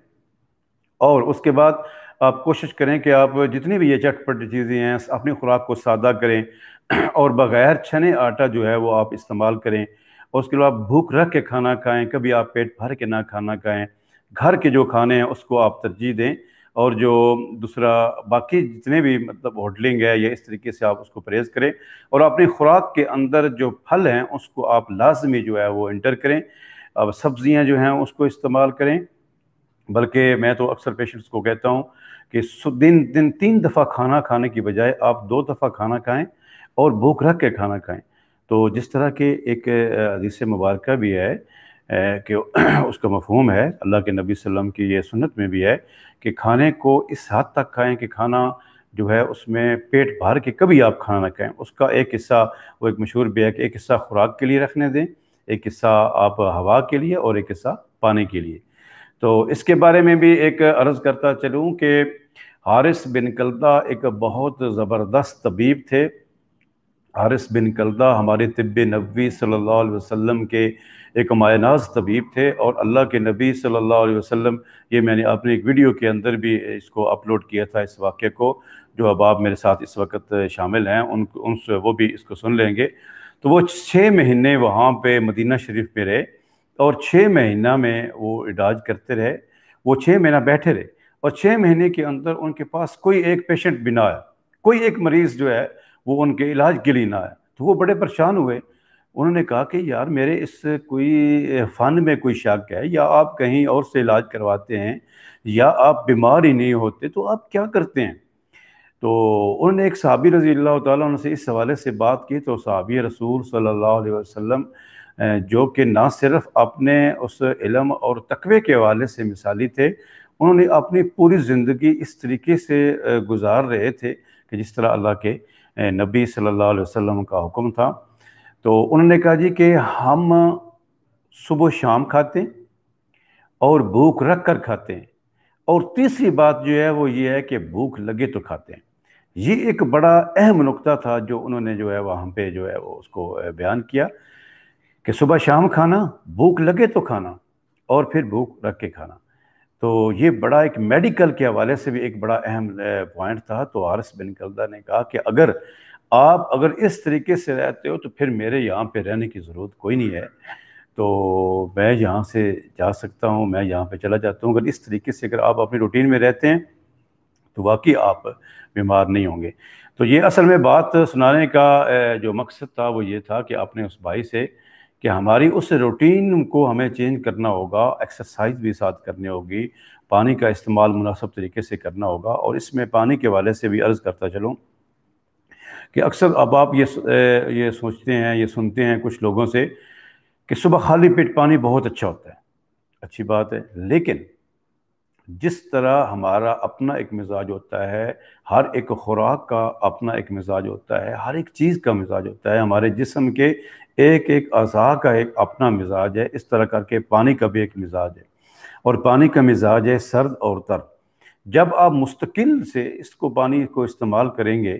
और उसके बाद आप कोशिश करें कि आप जितनी भी ये चटपटी चीज़ें हैं अपनी खुराक को सादा करें और बग़ैर छने आटा जो है वो आप इस्तेमाल करें। और उसके बाद भूख रख के खाना खाएं, कभी आप पेट भर के ना खाना खाएं। घर के जो खाने हैं उसको आप तरजीह दें और जो दूसरा बाकी जितने भी मतलब होटलिंग है या इस तरीके से आप उसको परहेज़ करें। और अपनी खुराक के अंदर जो फल हैं उसको आप लाजमी जो है वो इंटर करें। अब सब्ज़ियाँ जो हैं उसको इस्तेमाल करें। बल्कि मैं तो अक्सर पेशेंट्स को कहता हूँ कि दिन दिन 3 दफ़ा खाना खाने की बजाय आप 2 दफ़ा खाना खाएं और भूख रख के खाना खाएं। तो जिस तरह के एक हदीस मुबारक भी है कि उसका मफ़हूम है, अल्लाह के नबी सल्लम की ये सुन्नत में भी है कि खाने को इस हद तक खाएं कि खाना जो है उसमें पेट भर के कभी आप खाना ना खाएं। उसका एक हिस्सा, वो एक मशहूर भी है कि एक हिस्सा खुराक के लिए रखने दें, एक हिस्सा आप हवा के लिए और एक हिस्सा पानी के लिए। तो इसके बारे में भी एक अर्ज़ करता चलूँ कि हारिस बिन कल्दा एक बहुत ज़बरदस्त तबीब थे हारिस बिन कलदा हमारे तिब्ब नबवी सल्लल्लाहु अलैहि वसल्लम के एक मायनाज तबीब थे, और अल्लाह के नबी सल्लल्लाहु अलैहि वसल्लम, ये मैंने अपनी एक वीडियो के अंदर भी इसको अपलोड किया था, इस वाक़े को, जो अब आप मेरे साथ इस वक्त शामिल हैं उनसे वो भी इसको सुन लेंगे। तो वो 6 महीने वहाँ पे मदीना शरीफ में रहे, और 6 महीना में वो इलाज करते रहे। वो 6 महीना बैठे रहे, और 6 महीने के अंदर उनके पास कोई एक पेशेंट भी ना आया, कोई एक मरीज़ जो है वो उनके इलाज के लिए ना आया। तो वो बड़े परेशान हुए। उन्होंने कहा कि यार मेरे इस कोई फ़न में कोई शक है, या आप कहीं और से इलाज करवाते हैं, या आप बीमार ही नहीं होते, तो आप क्या करते हैं? तो उन्होंने एक सहाबी रज़ी अल्लाह ताला अन्हु से इस हवाले से बात की। तो सहाबी रसूल सल्लल्लाहु अलैहि वसल्लम जो कि ना सिर्फ अपने उस इल्म और तकवे के हवाले से मिसाली थे, उन्होंने अपनी पूरी ज़िंदगी इस तरीके से गुजार रहे थे कि जिस तरह अल्लाह के नबी सल्लल्लाहु अलैहि वसल्लम का हुक्म था। तो उन्होंने कहा जी कि हम सुबह शाम खाते हैं, और भूख रख कर खाते हैं, और तीसरी बात जो है वो ये है कि भूख लगे तो खाते हैं। ये एक बड़ा अहम नुक्ता था जो उन्होंने जो है वहाँ पे जो है वो उसको बयान किया कि सुबह शाम खाना, भूख लगे तो खाना, और फिर भूख रख के खाना। तो ये बड़ा एक मेडिकल के हवाले से भी एक बड़ा अहम पॉइंट था। तो हारिस बिन कलदा ने कहा कि अगर इस तरीके से रहते हो तो फिर मेरे यहाँ पे रहने की ज़रूरत कोई नहीं है, तो मैं यहाँ से जा सकता हूँ, मैं यहाँ पे चला जाता हूँ। अगर इस तरीके से अगर आप अपनी रूटीन में रहते हैं तो वाकई आप बीमार नहीं होंगे। तो ये असल में बात सुनाने का जो मकसद था वो ये था कि अपने उस भाई से कि हमारी उस रूटीन को हमें चेंज करना होगा, एक्सरसाइज भी साथ करनी होगी, पानी का इस्तेमाल मुनासिब तरीके से करना होगा। और इसमें पानी के हवाले से भी अर्ज़ करता चलूँ कि अक्सर अब आप ये सोचते हैं, ये सुनते हैं कुछ लोगों से कि सुबह खाली पेट पानी बहुत अच्छा होता है। अच्छी बात है, लेकिन जिस तरह हमारा अपना एक मिजाज होता है, हर एक खुराक का अपना एक मिजाज होता है, हर एक चीज़ का मिजाज होता है, हमारे जिस्म के एक एक अज़ा का एक अपना मिजाज है, इस तरह करके पानी का भी एक मिजाज है। और पानी का मिजाज है सर्द और तर। जब आप मुस्तकिल से इसको पानी को इस्तेमाल करेंगे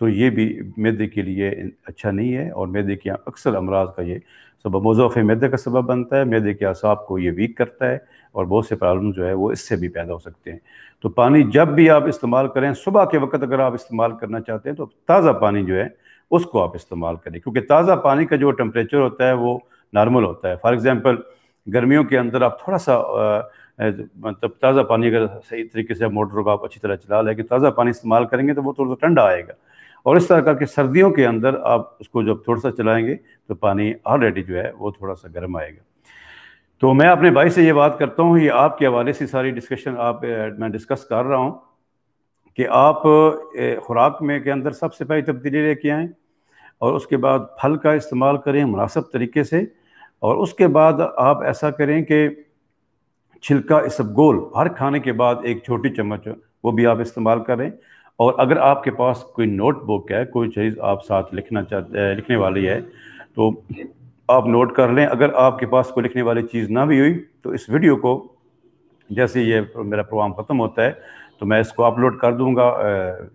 तो ये भी मैदे के लिए अच्छा नहीं है, और मैदे के अक्सर अमराज का ये सबब मुज़ाफ़ मैदे का सबब बनता है। मैदे के असाब को ये वीक करता है, और बहुत से प्रॉब्लम जो है वो इससे भी पैदा हो सकते हैं। तो पानी जब भी आप इस्तेमाल करें, सुबह के वक्त अगर आप इस्तेमाल करना चाहते हैं तो ताज़ा पानी जो है उसको आप इस्तेमाल करें, क्योंकि ताज़ा पानी का जो टेम्परेचर होता है वो नॉर्मल होता है। फॉर एग्ज़ाम्पल गर्मियों के अंदर आप थोड़ा सा मतलब ताज़ा पानी अगर सही तरीके से मोटर को आप अच्छी तरह चला लें कि ताज़ा पानी इस्तेमाल करेंगे तो वो थोड़ा सा ठंडा आएगा, और इस तरह करके सर्दियों के अंदर आप उसको जब थोड़ा सा चलाएंगे तो पानी ऑलरेडी जो है वो थोड़ा सा गर्म आएगा। तो मैं अपने भाई से ये बात करता हूँ, ये आपके हवाले से सारी डिस्कशन मैं डिस्कस कर रहा हूँ कि आप खुराक में के अंदर सबसे पहले तब्दीली लेके आएँ, और उसके बाद फल का इस्तेमाल करें मुनासिब तरीके से, और उसके बाद आप ऐसा करें कि छिलका इसबगोल हर खाने के बाद एक छोटी चम्मच वो भी आप इस्तेमाल करें। और अगर आपके पास कोई नोटबुक है, कोई चीज़ आप साथ लिखने वाली है, तो आप नोट कर लें। अगर आपके पास कोई लिखने वाली चीज़ ना भी हुई तो इस वीडियो को जैसे ये मेरा प्रोग्राम ख़त्म होता है तो मैं इसको अपलोड कर दूंगा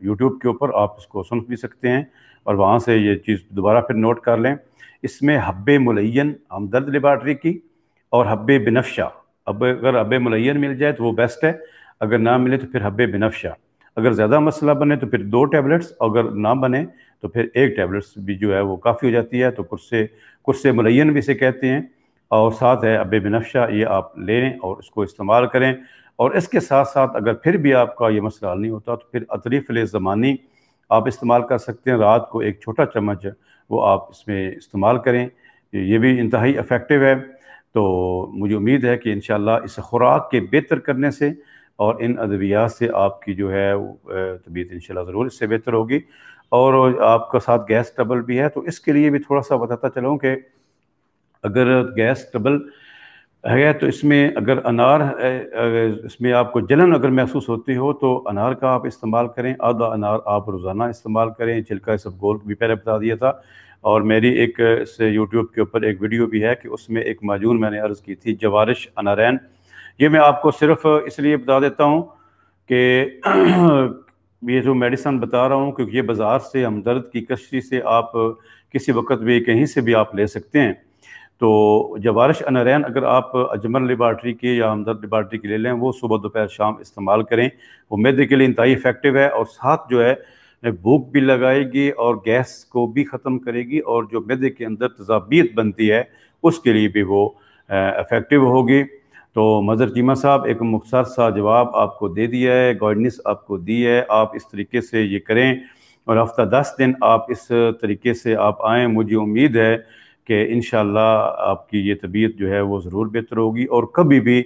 यूट्यूब के ऊपर, आप इसको सुन भी सकते हैं, और वहाँ से ये चीज़ दोबारा फिर नोट कर लें। इसमें हब्बे मुलय्यन हमदर्द लेबार्ट्री की, और हब्बे बिनफ्शा, अब अगर हब्बे मुलय्यन मिल जाए तो वो बेस्ट है, अगर ना मिले तो फिर हब्बे बिनफ्शा। अगर ज़्यादा मसला बने तो फिर 2 टैबलेट्स, अगर ना बने तो फिर 1 टैबलेट्स भी जो है वो काफ़ी हो जाती है। तो कुर्से मुलय्यन भी इसे कहते हैं, और साथ है हब्बे बिनफ्शा, ये आप लें और इसको इस्तेमाल करें। और इसके साथ साथ अगर फिर भी आपका ये मसला हल नहीं होता तो फिर अतरीफ़ ज़मानी आप इस्तेमाल कर सकते हैं। रात को एक छोटा चम्मच वो आप इसमें इस्तेमाल करें, ये भी इंतहाई इफ़ेक्टिव है। तो मुझे उम्मीद है कि इंशाअल्लाह इस खुराक के बेहतर करने से और इन अद्वियात से आपकी जो है तबीयत इंशाअल्लाह ज़रूर इससे बेहतर होगी। और आपका साथ गैस ट्रबल भी है तो इसके लिए भी थोड़ा सा बताता चलूँ कि अगर गैस ट्रबल है तो इसमें अगर इसमें आपको जलन अगर महसूस होती हो तो अनार का आप इस्तेमाल करें। आधा अनार आप रोज़ाना इस्तेमाल करें। छिलका इसबगोल भी पहले बता दिया था, और मेरी एक इस यूट्यूब के ऊपर एक वीडियो भी है कि उसमें एक माजून मैंने अर्ज़ की थी, जवारिश अनारैन। ये मैं आपको सिर्फ इसलिए बता देता हूँ कि ये जो मेडिसन बता रहा हूँ, क्योंकि ये बाज़ार से हमदर्द की कश्ती से आप किसी वक्त भी कहीं से भी आप ले सकते हैं। तो जवारिश अनरैन अगर आप अजमल लेबार्ट्री की या हमदर्द लेबार्ट्री की ले लें, वो सुबह दोपहर शाम इस्तेमाल करें। वो मैदे के लिए इंतहाई इफ़ेक्टिव है, और साथ जो है भूख भी लगाएगी और गैस को भी ख़त्म करेगी, और जो मैदे के अंदर तज़ाबियत बनती है उसके लिए भी वो इफ़ेक्टिव होगी। तो मदर कीमा साहब, एक मुख्तसर सा जवाब आपको दे दिया है, गाइडेंस आपको दी है, आप इस तरीके से ये करें और हफ्ता 10 दिन आप इस तरीके से आप आएँ। मुझे उम्मीद है कि इंशाल्लाह आपकी ये तबीयत जो है वो ज़रूर बेहतर होगी। और कभी भी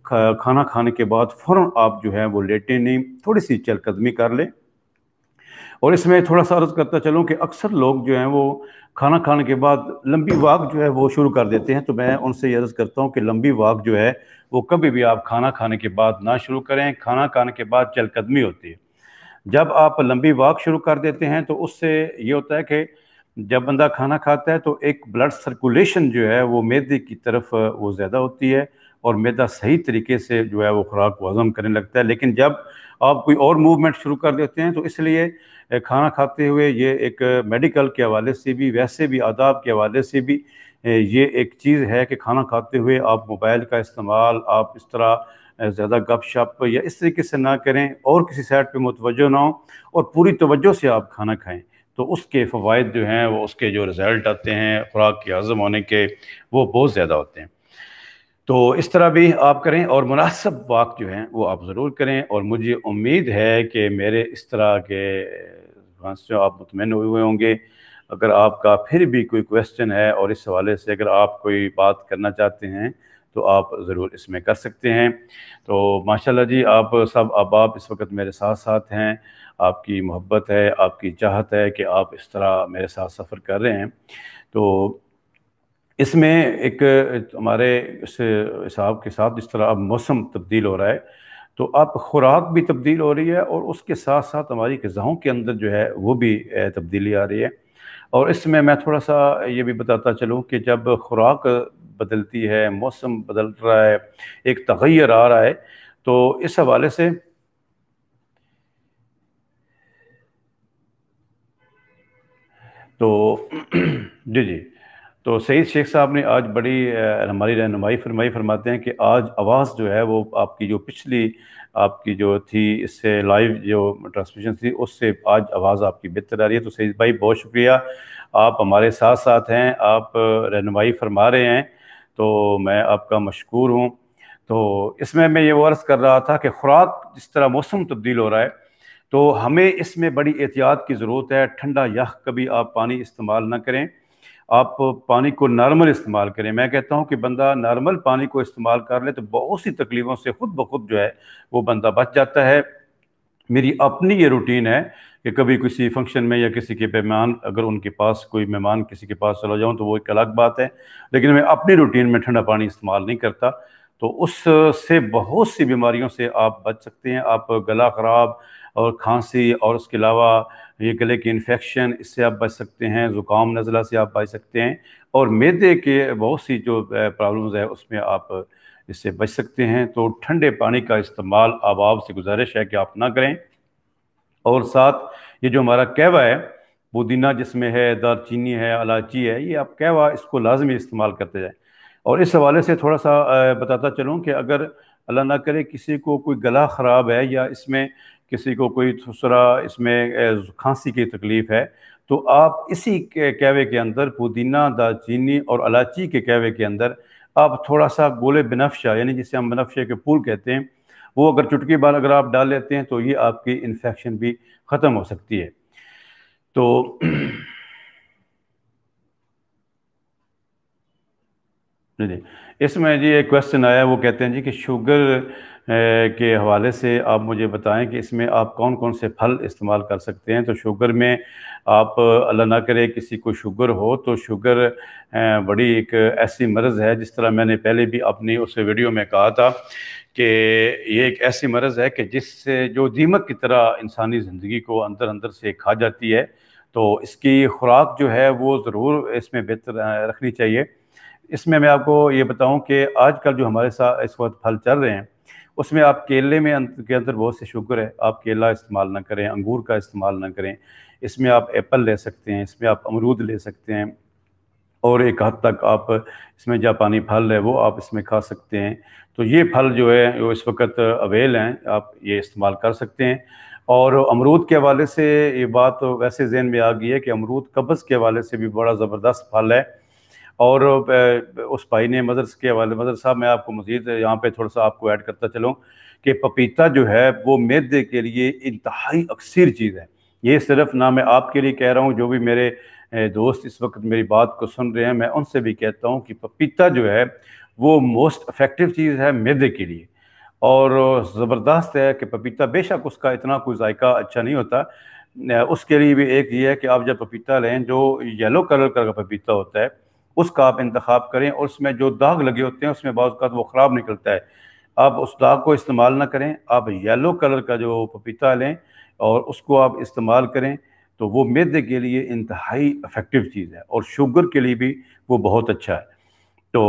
खाना खाने के बाद फ़ौरन आप जो है वो लेटें नहीं, थोड़ी सी चहलकदमी कर लें। और इसमें थोड़ा सा अर्ज़ करता चलूँ कि अक्सर लोग जो हैं वो खाना खाने के बाद लंबी वॉक जो है वो शुरू कर देते हैं। तो मैं उनसे ये अर्ज़ करता हूँ कि लंबी वॉक जो है वो कभी भी आप खाना खाने के बाद ना शुरू करें। खाना खाने के बाद चहलकदमी होती है। जब आप लंबी वॉक शुरू कर देते हैं तो उससे ये होता है कि जब बंदा खाना खाता है तो एक ब्लड सर्कुलेशन जो है वो मैदे की तरफ वो ज़्यादा होती है, और मैदा सही तरीके से जो है वो खुराक को हज़म करने लगता है। लेकिन जब आप कोई और मूवमेंट शुरू कर देते हैं तो इसलिए खाना खाते हुए ये एक मेडिकल के हवाले से भी, वैसे भी आदाब के हवाले से भी ये एक चीज़ है कि खाना खाते हुए आप मोबाइल का इस्तेमाल, आप इस तरह ज़्यादा गपशप या इस तरीके से ना करें, और किसी साइड पे मुतवज्जो ना हो, और पूरी तवज्जो से आप खाना खाएं। तो उसके फ़वाइद जो हैं वो, उसके जो रिज़ल्ट आते हैं खुराक के हज़म होने के, वो बहुत ज़्यादा होते हैं। तो इस तरह भी आप करें, और मुनासिब वक़्त जो हैं वो आप ज़रूर करें। और मुझे उम्मीद है कि मेरे इस तरह के आंसर से आप मुतमईन हुए होंगे। अगर आपका फिर भी कोई क्वेश्चन है और इस हवाले से अगर आप कोई बात करना चाहते हैं तो आप ज़रूर इसमें कर सकते हैं। तो माशाल्लाह जी, आप सब अब इस वक्त मेरे साथ साथ हैं। आपकी मोहब्बत है, आपकी चाहत है कि आप इस तरह मेरे साथ सफ़र कर रहे हैं। तो इसमें एक हमारे इस हिसाब के साथ जिस तरह अब मौसम तब्दील हो रहा है, तो अब खुराक भी तब्दील हो रही है, और उसके साथ साथ हमारी ग़िज़ाओं के अंदर जो है वो भी तब्दीली आ रही है। और इसमें मैं थोड़ा सा ये भी बताता चलूँ कि जब खुराक बदलती है, मौसम बदल रहा है, एक तग़य्युर आ रहा है, तो इस हवाले से तो जी, जी। तो सईद शेख साहब ने आज बड़ी हमारी रहनुमाई फरमाते हैं कि आज आवाज़ जो है वो आपकी जो पिछली आपकी जो थी, इससे लाइव जो ट्रांसमिशन थी उससे आज आवाज़ आपकी बेहतर आ रही है। तो सईद भाई, बहुत शुक्रिया, आप हमारे साथ साथ हैं, आप रहनुमाई फरमा रहे हैं, तो मैं आपका मशकूर हूँ। तो इसमें मैं ये वो अर्ज़ कर रहा था कि खुराक जिस तरह मौसम तब्दील हो रहा है, तो हमें इसमें बड़ी एहतियात की ज़रूरत है। ठंडा यख कभी आप पानी इस्तेमाल ना करें, आप पानी को नॉर्मल इस्तेमाल करें। मैं कहता हूँ कि बंदा नॉर्मल पानी को इस्तेमाल कर ले तो बहुत सी तकलीफ़ों से खुद ब खुद जो है वो बंदा बच जाता है। मेरी अपनी ये रूटीन है कि कभी किसी फंक्शन में या किसी के मेहमान, अगर उनके पास कोई मेहमान किसी के पास चला जाऊँ तो वो एक अलग बात है, लेकिन मैं अपनी रूटीन में ठंडा पानी इस्तेमाल नहीं करता। तो उससे बहुत सी बीमारियों से आप बच सकते हैं। आप गला ख़राब और खांसी और उसके अलावा ये गले की इन्फेक्शन, इससे आप बच सकते हैं। ज़ुकाम नज़ला से आप बच सकते हैं, और मैदे के बहुत सी जो प्रॉब्लम्स है उसमें आप इससे बच सकते हैं। तो ठंडे पानी का इस्तेमाल अब आपसे गुजारिश है कि आप ना करें। और साथ ये जो हमारा कहवा है, पुदीना जिसमें है, दालचीनी है, इलायची है, ये आप कहवा इसको लाजमी इस्तेमाल करते जाएं। और इस हवाले से थोड़ा सा बताता चलूँ कि अगर अल्लाह ना करे किसी को कोई गला ख़राब है, या इसमें किसी को कोई दूसरा इसमें खांसी की तकलीफ़ है, तो आप इसी के कहवे के अंदर पुदीना, दालचीनी और इलायची के कहवे के अंदर आप थोड़ा सा गोले बिनफ्शा, यानी जिसे हम बनफ्शे के फूल कहते हैं, वो अगर चुटकी भर अगर आप डाल लेते हैं तो ये आपकी इन्फेक्शन भी ख़त्म हो सकती है। तो जी, जी। इसमें जी एक क्वेश्चन आया, वो कहते हैं जी कि शुगर के हवाले से आप मुझे बताएं कि इसमें आप कौन कौन से फल इस्तेमाल कर सकते हैं। तो शुगर में आप अल्लाह ना करे किसी को शुगर हो, तो शुगर बड़ी एक ऐसी मर्ज़ है, जिस तरह मैंने पहले भी अपनी उस वीडियो में कहा था कि ये एक ऐसी मर्ज़ है कि जिससे जो दीमक की तरह इंसानी ज़िंदगी को अंदर अंदर से खा जाती है। तो इसकी खुराक जो है वो ज़रूर इसमें बेहतर रखनी चाहिए। इसमें मैं आपको ये बताऊं कि आजकल जो हमारे साथ इस वक्त फल चल रहे हैं, उसमें आप केले में के अंदर बहुत से शुगर है, आप केला इस्तेमाल ना करें, अंगूर का इस्तेमाल ना करें। इसमें आप एप्पल ले सकते हैं, इसमें आप अमरूद ले सकते हैं, और एक हद तक आप इसमें जापानी फल है वो आप इसमें खा सकते हैं। तो ये फल जो है वो इस वक्त अवेल हैं, आप ये इस्तेमाल कर सकते हैं। और अमरूद के हवाले से ये बात तो वैसे जहन में आ गई है कि अमरूद कब्ज़ के हवाले से भी बड़ा ज़बरदस्त फल है। और उस भाई ने मदरस के हवाले, मदर साहब मैं आपको मज़ीद यहाँ पे थोड़ा सा आपको ऐड करता चलूँ कि पपीता जो है वो मैदे के लिए इंतहाई अक्सर चीज़ है। ये सिर्फ ना मैं आपके लिए कह रहा हूँ, जो भी मेरे दोस्त इस वक्त मेरी बात को सुन रहे हैं, मैं उनसे भी कहता हूँ कि पपीता जो है वो मोस्ट इफ़ेक्टिव चीज़ है मैदे के लिए। और ज़बरदस्त है कि पपीता, बेशक उसका इतना कोई जायका अच्छा नहीं होता, उसके लिए भी एक ये है कि आप जब पपीता लें, जो येलो कलर का पपीता होता है उसका आप इंतखाब करें, और उसमें जो दाग लगे होते हैं उसमें बाज़ औक़ात वो ख़राब निकलता है। आप उस दाग को इस्तेमाल ना करें, आप येलो कलर का जो पपीता लें और उसको आप इस्तेमाल करें, तो वो मैदे के लिए इंतहाई इफ़ेक्टिव चीज़ है, और शुगर के लिए भी वो बहुत अच्छा है। तो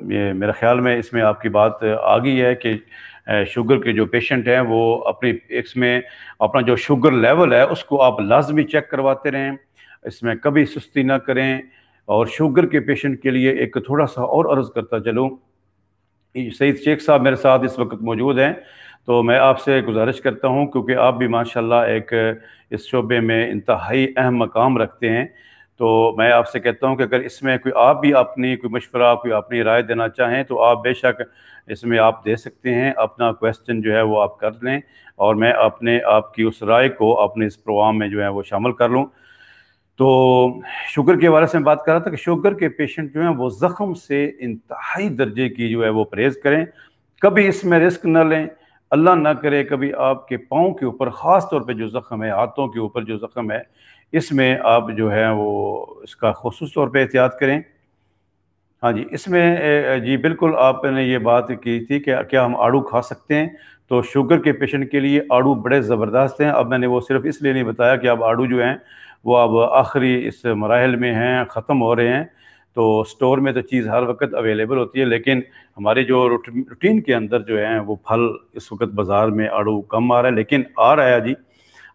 ये मेरा ख़्याल में इसमें आपकी बात आ गई है कि शुगर के जो पेशेंट हैं वो अपनी इसमें अपना जो शुगर लेवल है उसको आप लाज़मी चेक करवाते रहें, इसमें कभी सुस्ती ना करें। और शुगर के पेशेंट के लिए एक थोड़ा-सा और अर्ज़ करता चलूँ, सईद शेख साहब मेरे साथ इस वक्त मौजूद हैं, तो मैं आपसे गुजारिश करता हूँ, क्योंकि आप भी माशाल्लाह एक इस शोबे में इंतहाई अहम मकाम रखते हैं, तो मैं आपसे कहता हूँ कि अगर इसमें कोई आप भी अपनी कोई मशवरा, कोई अपनी राय देना चाहें तो आप बेशक इसमें आप दे सकते हैं, अपना क्वेश्चन जो है वो आप कर लें, और मैं अपने आपकी उस राय को अपने इस प्रोग्राम में जो है वो शामिल कर लूँ। तो शुगर के हवाले से मैं बात कर रहा था कि शुगर के पेशेंट जो हैं वो ज़ख़म से इंतहाई दर्जे की जो है वो परहेज़ करें, कभी इसमें रिस्क ना लें। अल्लाह ना करे कभी आपके पाँव के ऊपर, ख़ास तौर पे जो ज़ख़म है, हाथों के ऊपर जो ज़ख़म है, इसमें आप जो है वो इसका ख़ुसूस तौर पे एहतियात करें। हाँ जी, इसमें जी बिल्कुल आपने ये बात की थी कि क्या हम आड़ू खा सकते हैं? तो शुगर के पेशेंट के लिए आड़ू बड़े ज़बरदस्त हैं। अब मैंने वो सिर्फ़ इसलिए नहीं बताया कि अब आड़ू जो हैं वो अब आखिरी इस मराहिल में हैं, ख़त्म हो रहे हैं। तो स्टोर में तो चीज़ हर वक़्त अवेलेबल होती है, लेकिन हमारे जो रूटीन के अंदर जो है वो फल इस वक़्त बाज़ार में आड़ू कम आ रहा है, लेकिन आ रहा है जी,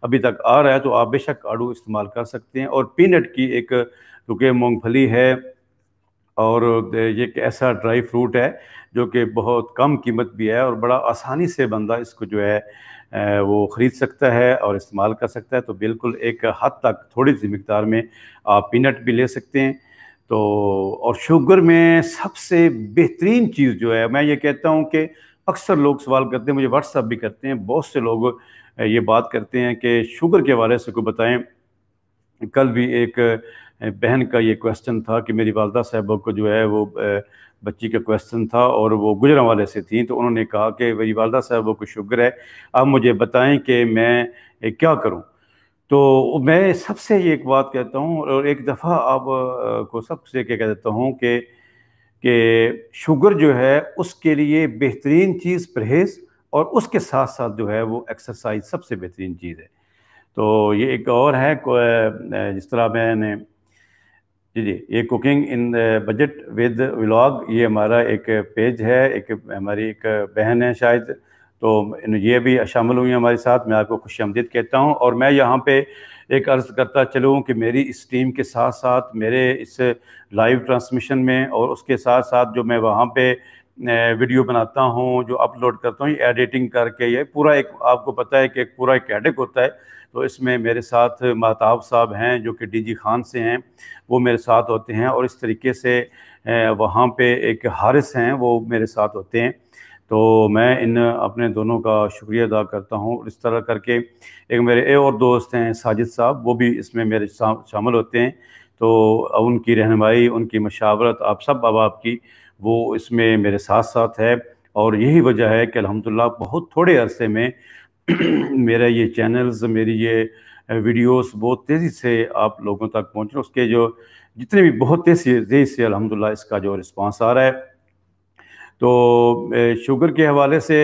अभी तक आ रहा है, तो आप बेशक आड़ू इस्तेमाल कर सकते हैं। और पीनट की एक, क्योंकि मूँगफली है और ये एक ऐसा ड्राई फ्रूट है जो कि बहुत कम कीमत भी है, और बड़ा आसानी से बंदा इसको जो है वो ख़रीद सकता है और इस्तेमाल कर सकता है। तो बिल्कुल एक हद तक थोड़ी सी मिकदार में आप पीनट भी ले सकते हैं। तो और शुगर में सबसे बेहतरीन चीज़ जो है, मैं ये कहता हूँ कि अक्सर लोग सवाल करते हैं, मुझे व्हाट्सअप भी करते हैं, बहुत से लोग ये बात करते हैं कि शुगर के हवाले से कोई बताएं। कल भी एक बहन का ये क्वेश्चन था कि मेरी वालदा साहबा को जो है वो बच्ची का क्वेश्चन था, और वो गुजरांवाले से थी, तो उन्होंने कहा कि मेरी वालदा साहबा को शुगर है, आप मुझे बताएं कि मैं क्या करूं। तो मैं सबसे ये एक बात कहता हूं, और एक दफ़ा आप को सबसे क्या कह देता हूं कि शुगर जो है उसके लिए बेहतरीन चीज़ परहेज़, और उसके साथ साथ जो है वो एक्सरसाइज सबसे बेहतरीन चीज़ है। तो ये एक और है जिस तरह मैंने, जी जी, ये cooking in budget with vlog, ये हमारा एक पेज है, एक हमारी एक बहन है शायद, तो ये भी शामिल हुई हैं हमारे साथ, मैं आपको खुशामदीद कहता हूँ। और मैं यहाँ पे एक अर्ज़ करता चलूँ कि मेरी इस टीम के साथ साथ मेरे इस लाइव ट्रांसमिशन में, और उसके साथ साथ जो मैं वहाँ पे वीडियो बनाता हूँ, जो अपलोड करता हूँ, ये एडिटिंग करके, ये पूरा एक, आपको पता है कि एक पूरा एक हेडेक होता है। तो इसमें मेरे साथ महताब साहब हैं जो कि डीजी खान से हैं, वो मेरे साथ होते हैं, और इस तरीके से वहाँ पे एक हारिस हैं वो मेरे साथ होते हैं। तो मैं इन अपने दोनों का शुक्रिया अदा करता हूँ। इस तरह करके एक मेरे और दोस्त हैं साजिद साहब, वो भी इसमें मेरे शामिल होते हैं। तो उनकी रहनुमाई, उनकी मशावरत, आप सब अब आपकी, वो इसमें मेरे साथ साथ है। और यही वजह है कि अल्हम्दुलिल्लाह बहुत थोड़े अरसे में मेरा ये चैनल्स, मेरी ये वीडियोस बहुत तेज़ी से आप लोगों तक पहुँच रहे हैं। उसके जो जितने भी बहुत तेज़ी से अल्हम्दुलिल्लाह इसका जो रिस्पांस आ रहा है। तो शुगर के हवाले से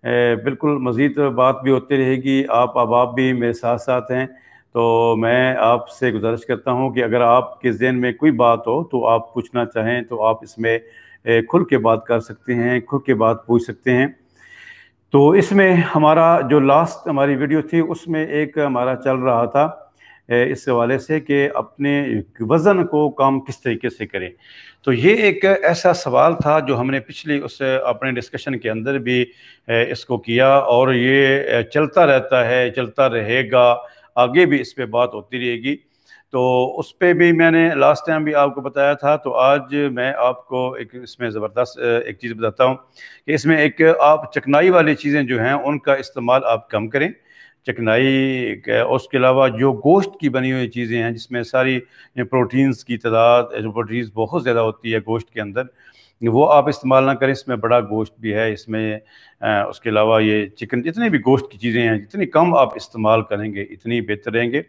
बिल्कुल मज़ीद बात भी होती रहेगी, आप भी मेरे साथ साथ हैं। तो मैं आपसे गुजारिश करता हूं कि अगर आपके ज़हन में कोई बात हो तो आप पूछना चाहें तो आप इसमें खुल के बात कर सकते हैं, खुल के बात पूछ सकते हैं। तो इसमें हमारा जो लास्ट हमारी वीडियो थी उसमें एक हमारा चल रहा था इस हवाले से कि अपने वज़न को कम किस तरीके से करें। तो ये एक ऐसा सवाल था जो हमने पिछली उस अपने डिस्कशन के अंदर भी इसको किया, और ये चलता रहता है, चलता रहेगा, आगे भी इस पे बात होती रहेगी। तो उस पे भी मैंने लास्ट टाइम भी आपको बताया था, तो आज मैं आपको एक इसमें ज़बरदस्त एक चीज़ बताता हूँ कि इसमें एक आप चिकनाई वाली चीज़ें जो हैं उनका इस्तेमाल आप कम करें। चिकनाई और उसके अलावा जो गोश्त की बनी हुई चीज़ें हैं जिसमें सारी प्रोटीन्स की तादाद, प्रोटीन्स बहुत ज़्यादा होती है गोश्त के अंदर, वो आप इस्तेमाल ना करें। इसमें बड़ा गोश्त भी है इसमें, उसके अलावा ये चिकन, जितने भी गोश्त की चीज़ें हैं जितनी कम आप इस्तेमाल करेंगे इतनी बेहतर रहेंगे।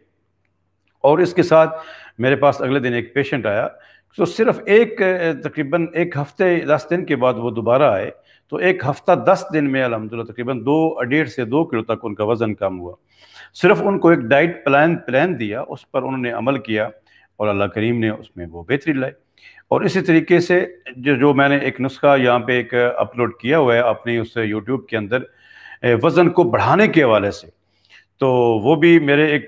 और इसके साथ मेरे पास अगले दिन एक पेशेंट आया, तो सिर्फ एक तकरीबन एक हफ्ते 10 दिन के बाद वो दोबारा आए, तो एक हफ्ता 10 दिन में अल्हम्दुलिल्लाह तकरीबन 2 डेढ़ से 2 किलो तक उनका वज़न कम हुआ। सिर्फ उनको एक डाइट प्लान प्लान दिया, उस पर उन्होंने अमल किया और अल्लाह करीम ने उसमें वो बेहतरी लाई। और इसी तरीके से जो जो मैंने एक नुस्खा यहाँ पे एक अपलोड किया हुआ है अपनी उस यूट्यूब के अंदर, वज़न को बढ़ाने के हवाले से, तो वो भी मेरे एक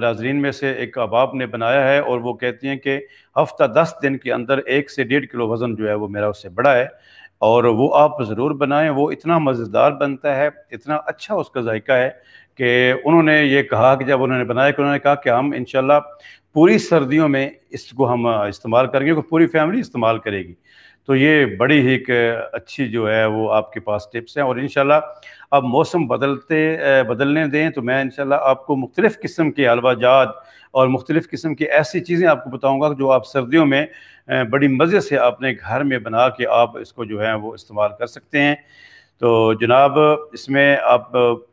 नाज़रीन में से एक अहबाब ने बनाया है, और वो कहती हैं कि हफ्ता 10 दिन के अंदर 1 से 1.5 किलो वज़न जो है वो मेरा उससे बढ़ा है। और वो आप ज़रूर बनाएं, वो इतना मज़ेदार बनता है, इतना अच्छा उसका जायका है कि उन्होंने ये कहा कि जब उन्होंने बनाया कि उन्होंने कहा कि हम इंशाल्लाह पूरी सर्दियों में इसको हम इस्तेमाल करेंगे, तो पूरी फैमिली इस्तेमाल करेगी। तो ये बड़ी ही एक अच्छी जो है वो आपके पास टिप्स हैं, और इंशाल्लाह अब मौसम बदलने दें तो मैं इंशाल्लाह आपको मुख्तलिफ़ किस्म के हलवा जात और मुख्तलिफ़ किस्म की ऐसी चीज़ें आपको बताऊँगा जो आप सर्दियों में बड़ी मज़े से अपने घर में बना के आप इसको जो है वो इस्तेमाल कर सकते हैं। तो जनाब, इसमें आप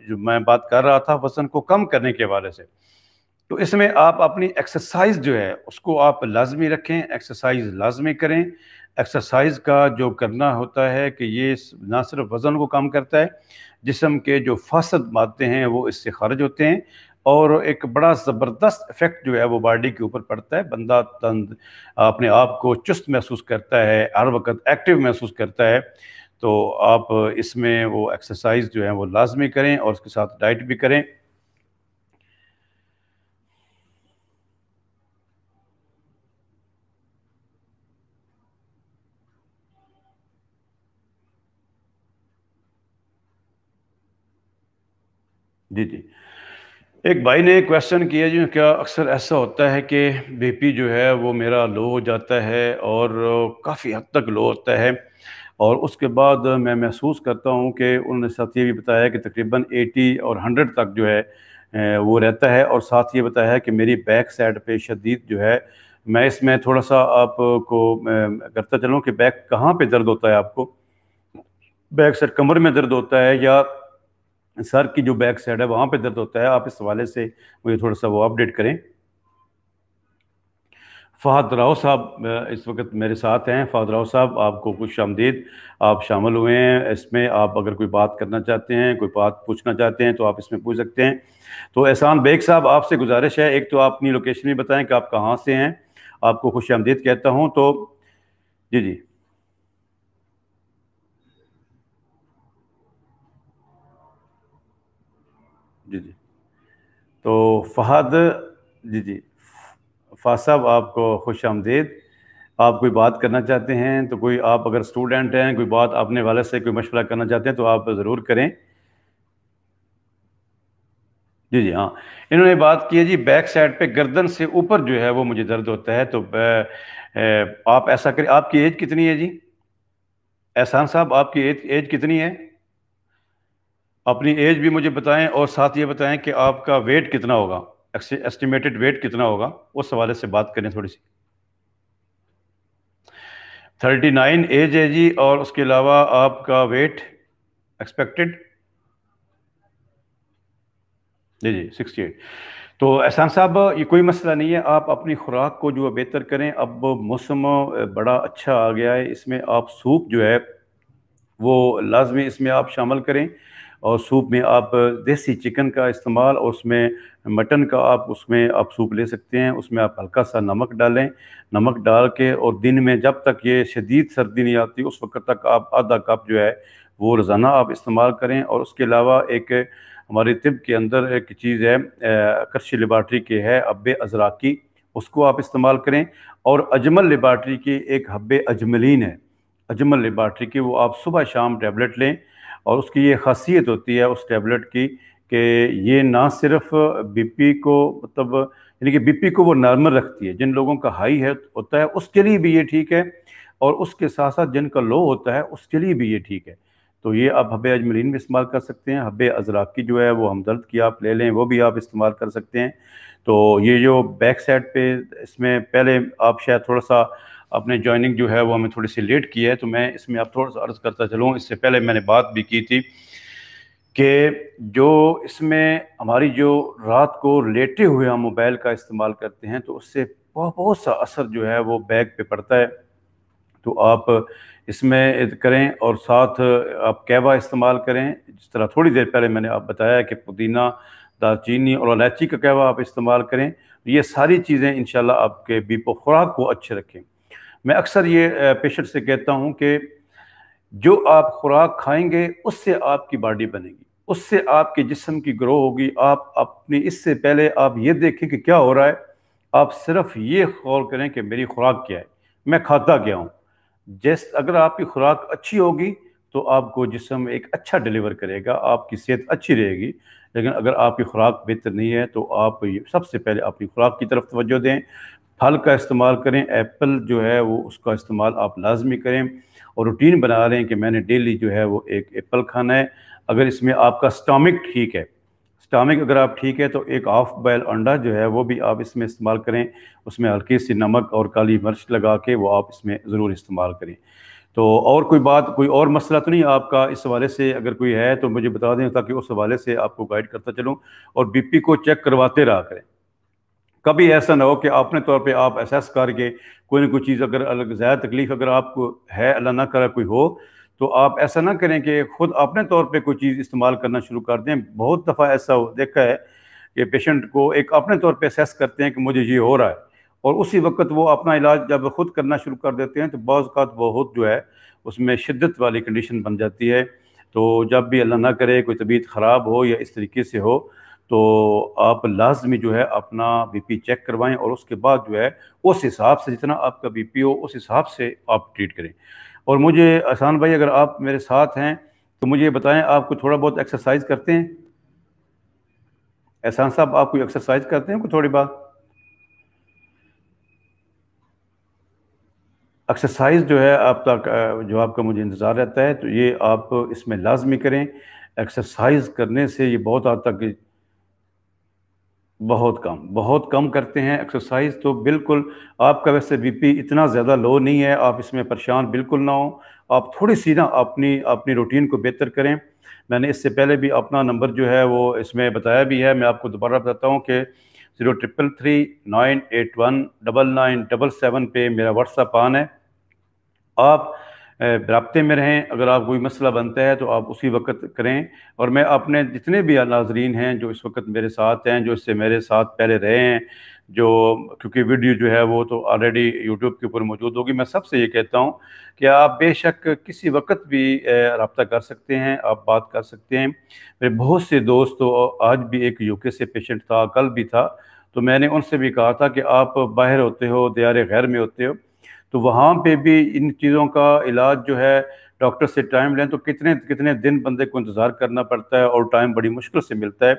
जो मैं बात कर रहा था वज़न को कम करने के हवाले से, तो इसमें आप अपनी एक्सरसाइज जो है उसको आप लाजमी रखें, एक्सरसाइज लाजमी करें। एक्सरसाइज का जो करना होता है कि ये ना सिर्फ वज़न को कम करता है, जिस्म के जो फासद मादे हैं वो इससे खारिज होते हैं, और एक बड़ा ज़बरदस्त इफ़ेक्ट जो है वो बॉडी के ऊपर पड़ता है। बंदा तंद अपने आप को चुस्त महसूस करता है, हर वक्त एक्टिव महसूस करता है। तो आप इसमें वो एक्सरसाइज जो है वो लाजमी करें और उसके साथ डाइट भी करें। जी जी। एक भाई ने क्वेश्चन किया जी, क्या अक्सर ऐसा होता है कि बीपी जो है वो मेरा लो हो जाता है और काफ़ी हद तक लो होता है, और उसके बाद मैं महसूस करता हूँ कि उन्होंने साथ ये भी बताया कि तकरीबन 80 और 100 तक जो है वो रहता है, और साथ ये बताया है कि मेरी बैक साइड पे शदीद जो है, मैं इसमें थोड़ा सा आपको करता चलूँ कि बैक कहाँ पे दर्द होता है आपको, बैक साइड कमर में दर्द होता है या सर की जो बैक साइड है वहाँ पे दर्द होता है, आप इस हवाले से मुझे थोड़ा सा वो अपडेट करें। फ़हद राव साहब इस वक्त मेरे साथ हैं। फ़हद राव साहब, आपको खुशामदीद, आप शामिल हुए हैं इसमें। आप अगर कोई बात करना चाहते हैं, कोई बात पूछना चाहते हैं तो आप इसमें पूछ सकते हैं। तो एहसान बेग साहब, आपसे गुजारिश है, एक तो आप अपनी लोकेशन भी बताएं कि आप कहाँ से हैं। आपको खुशामदीद कहता हूँ। तो जी जी जी जी। तो फ़हद, जी जी, फ़ाद साहब आपको खुश आमदीद। आप कोई बात करना चाहते हैं तो कोई, आप अगर स्टूडेंट हैं, कोई बात अपने वाले से कोई मशवरा करना चाहते हैं तो आप ज़रूर करें। जी जी हाँ, इन्होंने बात की है जी, बैक साइड पे गर्दन से ऊपर जो है वो मुझे दर्द होता है। तो आप ऐसा करें, आपकी एज कितनी है जी? एहसान साहब, आपकी एज कितनी है? अपनी एज भी मुझे बताएं, और साथ ये बताएं कि आपका वेट कितना होगा, एस्टिमेटेड वेट कितना होगा, उस हवाले से बात करें थोड़ी सी। 39 एज है जी, और उसके अलावा आपका वेट एक्सपेक्टेड? जी जी 68। तो एहसान साहब, ये कोई मसला नहीं है, आप अपनी खुराक को जो है बेहतर करें। अब मौसम बड़ा अच्छा आ गया है, इसमें आप सूप जो है वो लाजमी इसमें आप शामिल करें, और सूप में आप देसी चिकन का इस्तेमाल, और उसमें मटन का आप उसमें आप सूप ले सकते हैं। उसमें आप हल्का सा नमक डालें, नमक डाल के, और दिन में जब तक ये शदीद सर्दी नहीं आती उस वक्त तक आप आधा कप जो है वो रोज़ाना आप इस्तेमाल करें। और उसके अलावा एक हमारी तिब के अंदर एक चीज़ है, करशी लेबार्ट्री की है हब्बे अज़राकी, उसको आप इस्तेमाल करें। और अजमल लेबार्ट्री की एक हब्बे अजमलीन है, अजमल लेबार्ट्री की, वो आप सुबह शाम टैबलेट लें। और उसकी ये खासियत होती है उस टैबलेट की कि ये ना सिर्फ बीपी को, मतलब यानी कि बीपी को वो नॉर्मल रखती है, जिन लोगों का हाई है होता है उसके लिए भी ये ठीक है, और उसके साथ साथ जिनका लो होता है उसके लिए भी ये ठीक है। तो ये आप हब्बे अजमलीन भी इस्तेमाल कर सकते हैं। हब्बे अज़राकी जो है वो हमदर्द की आप ले लें, वो भी आप इस्तेमाल कर सकते हैं। तो ये जो बैक साइड पे, इसमें पहले आप शायद थोड़ा सा अपने जॉइनिंग जो है वो हमें थोड़ी सी लेट की है, तो मैं इसमें आप थोड़ा सा अर्ज़ करता चलूँ। इससे पहले मैंने बात भी की थी कि जो इसमें हमारी जो रात को लेटे हुए हम मोबाइल का इस्तेमाल करते हैं, तो उससे बहुत बहुत सा असर जो है वो बैक पे पड़ता है। तो आप इसमें करें, और साथ आप कहवा इस्तेमाल करें। जिस तरह थोड़ी देर पहले मैंने आप बताया कि पुदीना, दालचीनी और इलायची का कहवा आप इस्तेमाल करें। ये सारी चीज़ें इंशाल्लाह आपके बीपो खुराक को अच्छे रखें। मैं अक्सर ये पेशेंट से कहता हूँ कि जो आप खुराक खाएंगे उससे आपकी बॉडी बनेगी, उससे आपके जिस्म की ग्रो होगी। आप अपनी, इससे पहले आप ये देखें कि क्या हो रहा है, आप सिर्फ ये गौर करें कि मेरी खुराक क्या है, मैं खाता क्या हूँ। जैसे अगर आपकी खुराक अच्छी होगी तो आपको जिस्म एक अच्छा डिलीवर करेगा, आपकी सेहत अच्छी रहेगी। लेकिन अगर आपकी खुराक बेहतर नहीं है तो आप सबसे पहले अपनी खुराक की तरफ तवज्जो दें। फल का इस्तेमाल करें, एप्पल जो है वो उसका इस्तेमाल आप लाजमी करें, और रूटीन बना रहे हैं कि मैंने डेली जो है वो एक एप्पल खाना है। अगर इसमें आपका स्टमक ठीक है, स्टमक अगर आप ठीक है, तो एक हाफ बॉयल अंडा जो है वो भी आप इसमें इस्तेमाल करें। उसमें हल्की सी नमक और काली मिर्च लगा के वो आप इसमें ज़रूर इस्तेमाल करें। तो और कोई बात, कोई और मसला तो नहीं आपका इस हवाले से? अगर कोई है तो मुझे बता दें, ताकि उस हवाले से आपको गाइड करता चलूँ। और बीपी को चेक करवाते रहा करें। कभी ऐसा ना हो कि अपने तौर पे आप असेस करके कोई ना कोई चीज़, अगर अलग ज़्यादा तकलीफ अगर आपको है, अल्लाह ना करे कोई हो, तो आप ऐसा ना करें कि खुद अपने तौर पे कोई चीज़ इस्तेमाल करना शुरू कर दें। बहुत दफ़ा ऐसा देखा है कि पेशेंट को एक अपने तौर पे असेस करते हैं कि मुझे ये हो रहा है, और उसी वक्त वो अपना इलाज जब खुद करना शुरू कर देते हैं तो बाज़ औक़ात बहुत जो है उसमें शिद्दत वाली कंडीशन बन जाती है। तो जब भी अल्लाह ना करे कोई तबीयत ख़राब हो या इस तरीके से हो, तो आप लाजमी जो है अपना बीपी चेक करवाएं, और उसके बाद जो है उस हिसाब से, जितना आपका बीपी हो उस हिसाब से आप ट्रीट करें। और मुझे एहसान भाई, अगर आप मेरे साथ हैं तो मुझे बताएं, आप कोई थोड़ा बहुत एक्सरसाइज करते हैं? एहसान साहब, आप कोई एक्सरसाइज करते हैं कोई थोड़ी बात? एक्सरसाइज जो है आपका, जो आपका मुझे इंतज़ार रहता है, तो ये आप इसमें लाजमी करें। एक्सरसाइज करने से ये बहुत हद तक, बहुत कम करते हैं एक्सरसाइज तो बिल्कुल। आपका वैसे बीपी इतना ज़्यादा लो नहीं है, आप इसमें परेशान बिल्कुल ना हो। आप थोड़ी सी ना अपनी अपनी रूटीन को बेहतर करें। मैंने इससे पहले भी अपना नंबर जो है वो इसमें बताया भी है, मैं आपको दोबारा बताता हूँ कि 0333 981 9977 पे मेरा व्हाट्सअप ऑन है। आप राब्ते में रहें। अगर आप कोई मसला बनता है तो आप उसी वक्त करें। और मैं अपने जितने भी नाजरीन हैं जो इस वक्त मेरे साथ हैं, जो इससे मेरे साथ पहले रहे हैं, जो, क्योंकि वीडियो जो है वो तो ऑलरेडी यूट्यूब के ऊपर मौजूद होगी, मैं सबसे ये कहता हूँ कि आप बेशक किसी वक्त भी रब्ता कर सकते हैं, आप बात कर सकते हैं। मेरे बहुत से दोस्त, तो आज भी एक यूके से पेशेंट था, कल भी था, तो मैंने उनसे भी कहा था कि आप बाहर होते हो, दियार गैर में होते हो, तो वहाँ पे भी इन चीज़ों का इलाज जो है, डॉक्टर से टाइम लें तो कितने कितने दिन बंदे को इंतज़ार करना पड़ता है, और टाइम बड़ी मुश्किल से मिलता है।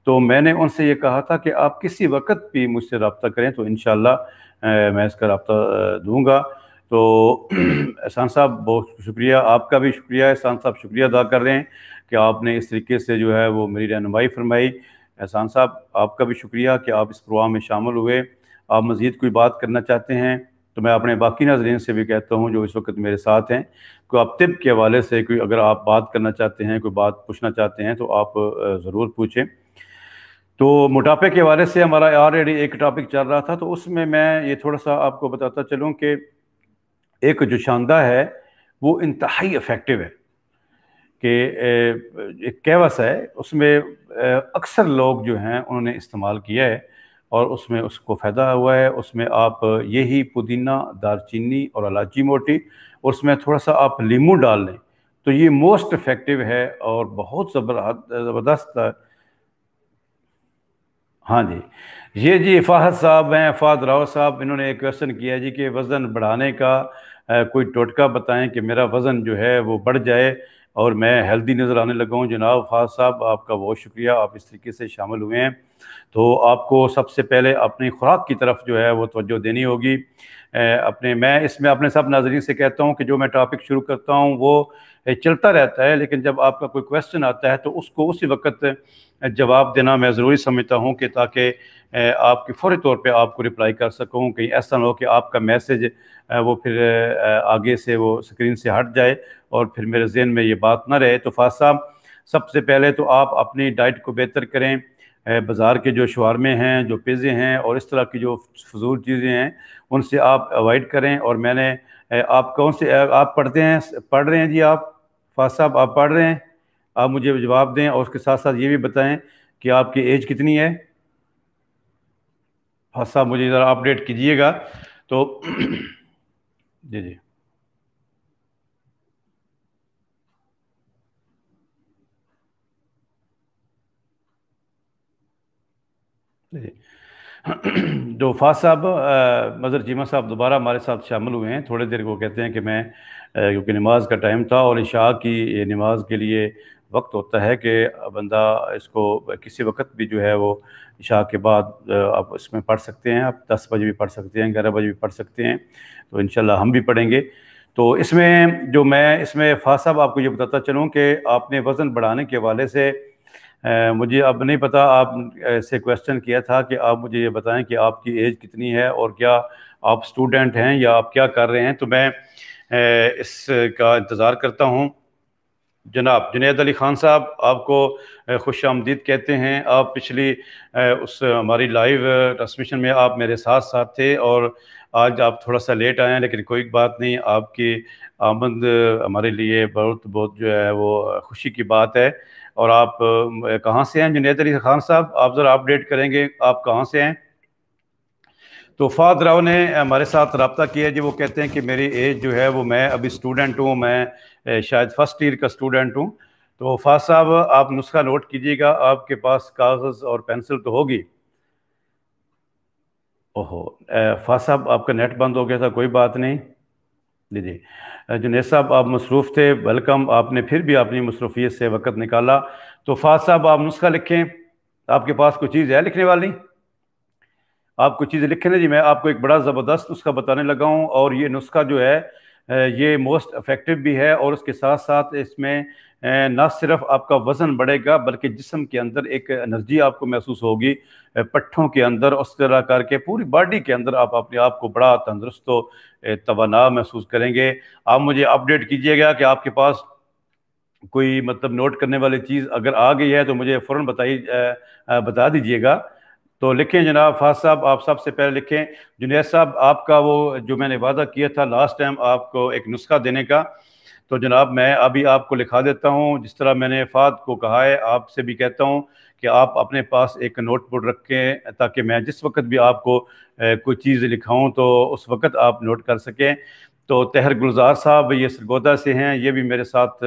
तो मैंने उनसे ये कहा था कि आप किसी वक्त भी मुझसे रब्ता करें, तो इंशाल्लाह मैं इसका रब्ता दूँगा। तो एहसान साहब, बहुत शुक्रिया, आपका भी शुक्रिया। एहसान साहब शुक्रिया अदा कर रहे हैं कि आपने इस तरीके से जो है वो मेरी रहनुमाई फरमाई। एहसान साहब, आपका भी शुक्रिया कि आप इस प्रोग्राम में शामिल हुए। आप मज़ीद कोई बात करना चाहते हैं तो मैं अपने बाकी नाज़रीन से भी कहता हूँ जो इस वक्त मेरे साथ हैं, कोई आप तिब के हवाले से कोई अगर आप बात करना चाहते हैं, कोई बात पूछना चाहते हैं, तो आप ज़रूर पूछें। तो मोटापे के हवाले से हमारा ऑलरेडी एक टॉपिक चल रहा था, तो उसमें मैं ये थोड़ा सा आपको बताता चलूँ कि एक जो शानदा है वो इंतहाई इफ़ेक्टिव है। कि एक कहवस है, उसमें अक्सर लोग जो हैं उन्होंने इस्तेमाल किया है, और उसमें उसको फ़ायदा हुआ है। उसमें आप यही पुदीना, दालचीनी और इलायची मोटी, और उसमें थोड़ा सा आप लीमू डाल लें, तो ये मोस्ट इफेक्टिव है और बहुत ज़बरदस्त। हाँ जी, ये जी फ़ाहद साहब हैं, फ़ाहद राव साहब, इन्होंने एक क्वेश्चन किया जी कि वज़न बढ़ाने का कोई टोटका बताएं कि मेरा वज़न जो है वो बढ़ जाए और मैं हेल्दी नज़र आने लगा हूँ। जनाब फ़ाहद साहब, आपका बहुत शुक्रिया, आप इस तरीके से शामिल हुए हैं। तो आपको सबसे पहले अपनी खुराक की तरफ जो है वो तवज्जो देनी होगी। अपने मैं इसमें अपने सब नाज़रीन से कहता हूँ कि जो मैं टॉपिक शुरू करता हूँ वो चलता रहता है, लेकिन जब आपका कोई क्वेश्चन आता है तो उसको उसी वक्त जवाब देना मैं ज़रूरी समझता हूँ कि ताकि आपकी फ़ौरी तौर पे आपको रिप्लाई कर सकूँ। कहीं ऐसा ना हो कि आपका मैसेज वो फिर आगे से वो स्क्रीन से हट जाए और फिर मेरे जहन में ये बात ना रहे। तो फ़ाज़ साहब, सबसे पहले तो आप अपनी डाइट को बेहतर करें। बाज़ार के जो शवारमे हैं, जो पिज़्ज़े हैं और इस तरह की जो फ़ज़ूल चीज़ें हैं, उनसे आप अवॉइड करें। और मैंने आप कौन से आप पढ़ रहे हैं जी आप? फ़ाज़ साहब, आप पढ़ रहे हैं? आप मुझे जवाब दें और उसके साथ साथ ये भी बताएं कि आपकी एज कितनी है। फ़ाज़ साहब, मुझे ज़रा अपडेट कीजिएगा। तो जी जी जी। जो फ़ाज़ साहब, मदर जीमा साहब दोबारा हमारे साथ शामिल हुए हैं। थोड़ी देर को कहते हैं कि मैं क्योंकि नमाज का टाइम था और इशा की ये नमाज के लिए वक्त होता है कि बंदा इसको किसी वक्त भी जो है वो इशा के बाद आप इसमें पढ़ सकते हैं। आप 10 बजे भी पढ़ सकते हैं, 11 बजे भी पढ़ सकते हैं। तो इंशाल्लाह हम भी पढ़ेंगे। तो इसमें जो मैं इसमें फ़ाज़ साहब आपको ये बताता चलूँ कि आपने वज़न बढ़ाने के हवाले से मुझे अब नहीं पता, आप से क्वेश्चन किया था कि आप मुझे ये बताएं कि आपकी एज कितनी है और क्या आप स्टूडेंट हैं या आप क्या कर रहे हैं। तो मैं इसका इंतज़ार करता हूँ। जनाब जुनैद अली ख़ान साहब, आपको खुश आमदीद कहते हैं। आप पिछली उस हमारी लाइव ट्रांसमिशन में आप मेरे साथ साथ थे और आज आप थोड़ा सा लेट आए हैं, लेकिन कोई बात नहीं, आपकी आमद हमारे लिए बहुत बहुत जो है वो खुशी की बात है। और आप कहाँ से हैं जुनैद अली ख़ान साहब? आप ज़रा अपडेट करेंगे, आप कहाँ से हैं? तो फ़ाद राव ने हमारे साथ रब्ता किया जी। वो कहते हैं कि मेरी एज जो है वो, मैं अभी स्टूडेंट हूँ, मैं शायद फर्स्ट ईयर का स्टूडेंट हूँ। तो फ़ाद साहब, आप नुस्खा नोट कीजिएगा, आपके पास कागज़ और पेंसिल तो होगी। ओहो, फ़ाद साहब आपका नेट बंद हो गया था, कोई बात नहीं। जी जी। जुनैद साहब, आप मसरूफ़ थे, वेलकम, आपने फिर भी अपनी मसरूफियत से वक़्त निकाला। तो फ़ाद साहब, आप नुस्खा लिखें, आपके पास कोई चीज़ है लिखने वाली? आप कुछ चीज़ें लिखें ना जी। मैं आपको एक बड़ा ज़बरदस्त नुस्खा बताने लगा हूँ और ये नुस्खा जो है ये मोस्ट इफ़ेक्टिव भी है और उसके साथ साथ इसमें ना सिर्फ आपका वज़न बढ़ेगा बल्कि जिस्म के अंदर एक एनर्जी आपको महसूस होगी, पट्ठों के अंदर उस तरह करके पूरी बॉडी के अंदर आप अपने आप को बड़ा तंदुरुस्त तो तवाना महसूस करेंगे। आप मुझे अपडेट कीजिएगा कि आपके पास कोई मतलब नोट करने वाली चीज़ अगर आ गई है तो मुझे फ़ौरन बता दीजिएगा। तो लिखें जनाब। फ़ाज़ साहब, आप सबसे पहले लिखें। जुनैद साहब, आपका वो जो मैंने वादा किया था लास्ट टाइम आपको एक नुस्खा देने का, तो जनाब मैं अभी आपको लिखा देता हूँ। जिस तरह मैंने फ़ाद को कहा है, आपसे भी कहता हूँ कि आप अपने पास एक नोटबुक रखें ताकि मैं जिस वक्त भी आपको कोई चीज़ लिखाऊँ तो उस वक्त आप नोट कर सकें। तो तहर गुलजार साहब ये सरगोदा से हैं, ये भी मेरे साथ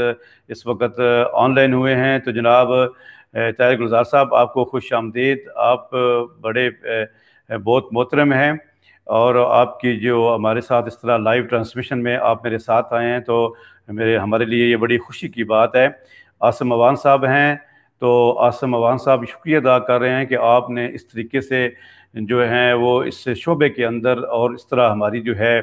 इस वक्त ऑनलाइन हुए हैं। तो जनाब तहर गुलजार साहब, आपको खुश आमदीद। आप बड़े बहुत मोहतरम हैं और आपकी जो हमारे साथ इस तरह लाइव ट्रांसमिशन में आप मेरे साथ आए हैं तो मेरे हमारे लिए ये बड़ी खुशी की बात है। आसम अवान साहब हैं, तो आसम अवान साहब शुक्रिया अदा कर रहे हैं कि आपने इस तरीके से जो हैं वो इस शोबे के अंदर और इस तरह हमारी जो है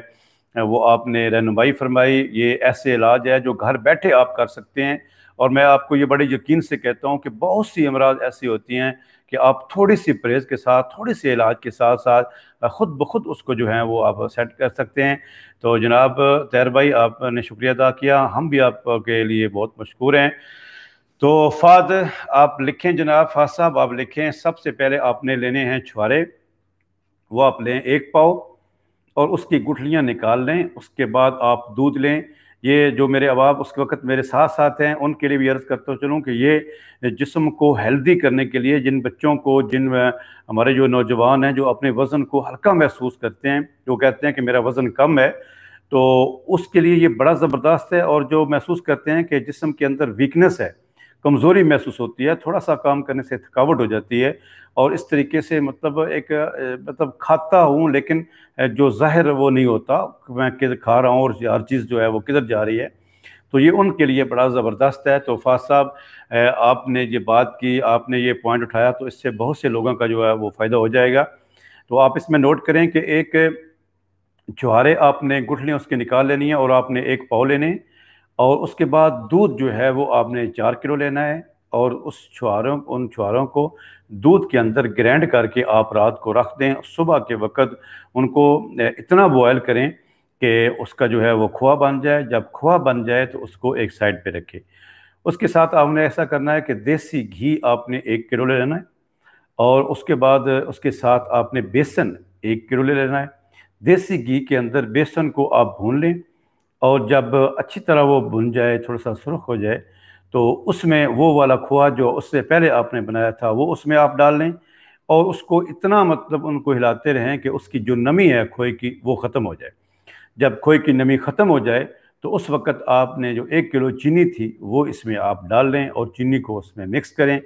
वो आपने रहनुमाई फरमाई। ये ऐसे इलाज है जो घर बैठे आप कर सकते हैं और मैं आपको ये बड़े यकीन से कहता हूँ कि बहुत सी अमराज ऐसी होती हैं कि आप थोड़ी सी परहेज़ के साथ, थोड़ी सी इलाज के साथ साथ खुद ब खुद उसको जो है वो आप सेट कर सकते हैं। तो जनाब तैर भाई, आपने शुक्रिया अदा किया, हम भी आपके लिए बहुत मशकूर हैं। तो फ़ाद, आप लिखें जनाब। फ़ाद साहब, आप लिखें। सबसे पहले आपने लेने हैं छुहारे, वो आप लें 1 पाव और उसकी गुठलियाँ निकाल लें। उसके बाद आप दूध लें। ये जो मेरे अहबाब उस वक़्त मेरे साथ साथ हैं उनके लिए भी अर्ज़ करता चलूँ कि ये जिस्म को हेल्दी करने के लिए, जिन बच्चों को, जिन हमारे जो नौजवान हैं जो अपने वज़न को हल्का महसूस करते हैं, जो कहते हैं कि मेरा वज़न कम है, तो उसके लिए ये बड़ा ज़बरदस्त है। और जो महसूस करते हैं कि जिस्म के अंदर वीकनेस है, कमज़ोरी महसूस होती है, थोड़ा सा काम करने से थकावट हो जाती है, और इस तरीके से मतलब एक मतलब खाता हूँ लेकिन जो ज़ाहिर वो नहीं होता मैं किधर खा रहा हूँ और हर चीज़ जो है वो किधर जा रही है। तो ये उनके लिए बड़ा ज़बरदस्त है। तो फाज साहब, आपने ये बात की, आपने ये पॉइंट उठाया, तो इससे बहुत से लोगों का जो है वो फ़ायदा हो जाएगा। तो आप इसमें नोट करें कि एक छुहारे आपने गुठलियाँ उसकी निकाल लेनी है और आपने एक पाव लेने हैं, और उसके बाद दूध जो है वो आपने 4 किलो लेना है, और उन छुहारों को दूध के अंदर ग्राइंड करके आप रात को रख दें। सुबह के वक्त उनको इतना बॉयल करें कि उसका जो है वो खोआ बन जाए। जब खोआ बन जाए तो उसको एक साइड पे रखें। उसके साथ आपने ऐसा करना है कि देसी घी आपने 1 किलो ले लेना है, और उसके बाद उसके साथ आपने बेसन 1 किलो ले लेना है। देसी घी के अंदर बेसन को आप भून लें, और जब अच्छी तरह वो भुन जाए, थोड़ा सा सुर्ख हो जाए, तो उसमें वो वाला खोआ जो उससे पहले आपने बनाया था वो उसमें आप डाल लें, और उसको इतना मतलब उनको हिलाते रहें कि उसकी जो नमी है खोए की वो ख़त्म हो जाए। जब खोए की नमी ख़त्म हो जाए तो उस वक़्त आपने जो 1 किलो चीनी थी वो इसमें आप डाल लें और चीनी को उसमें मिक्स करें।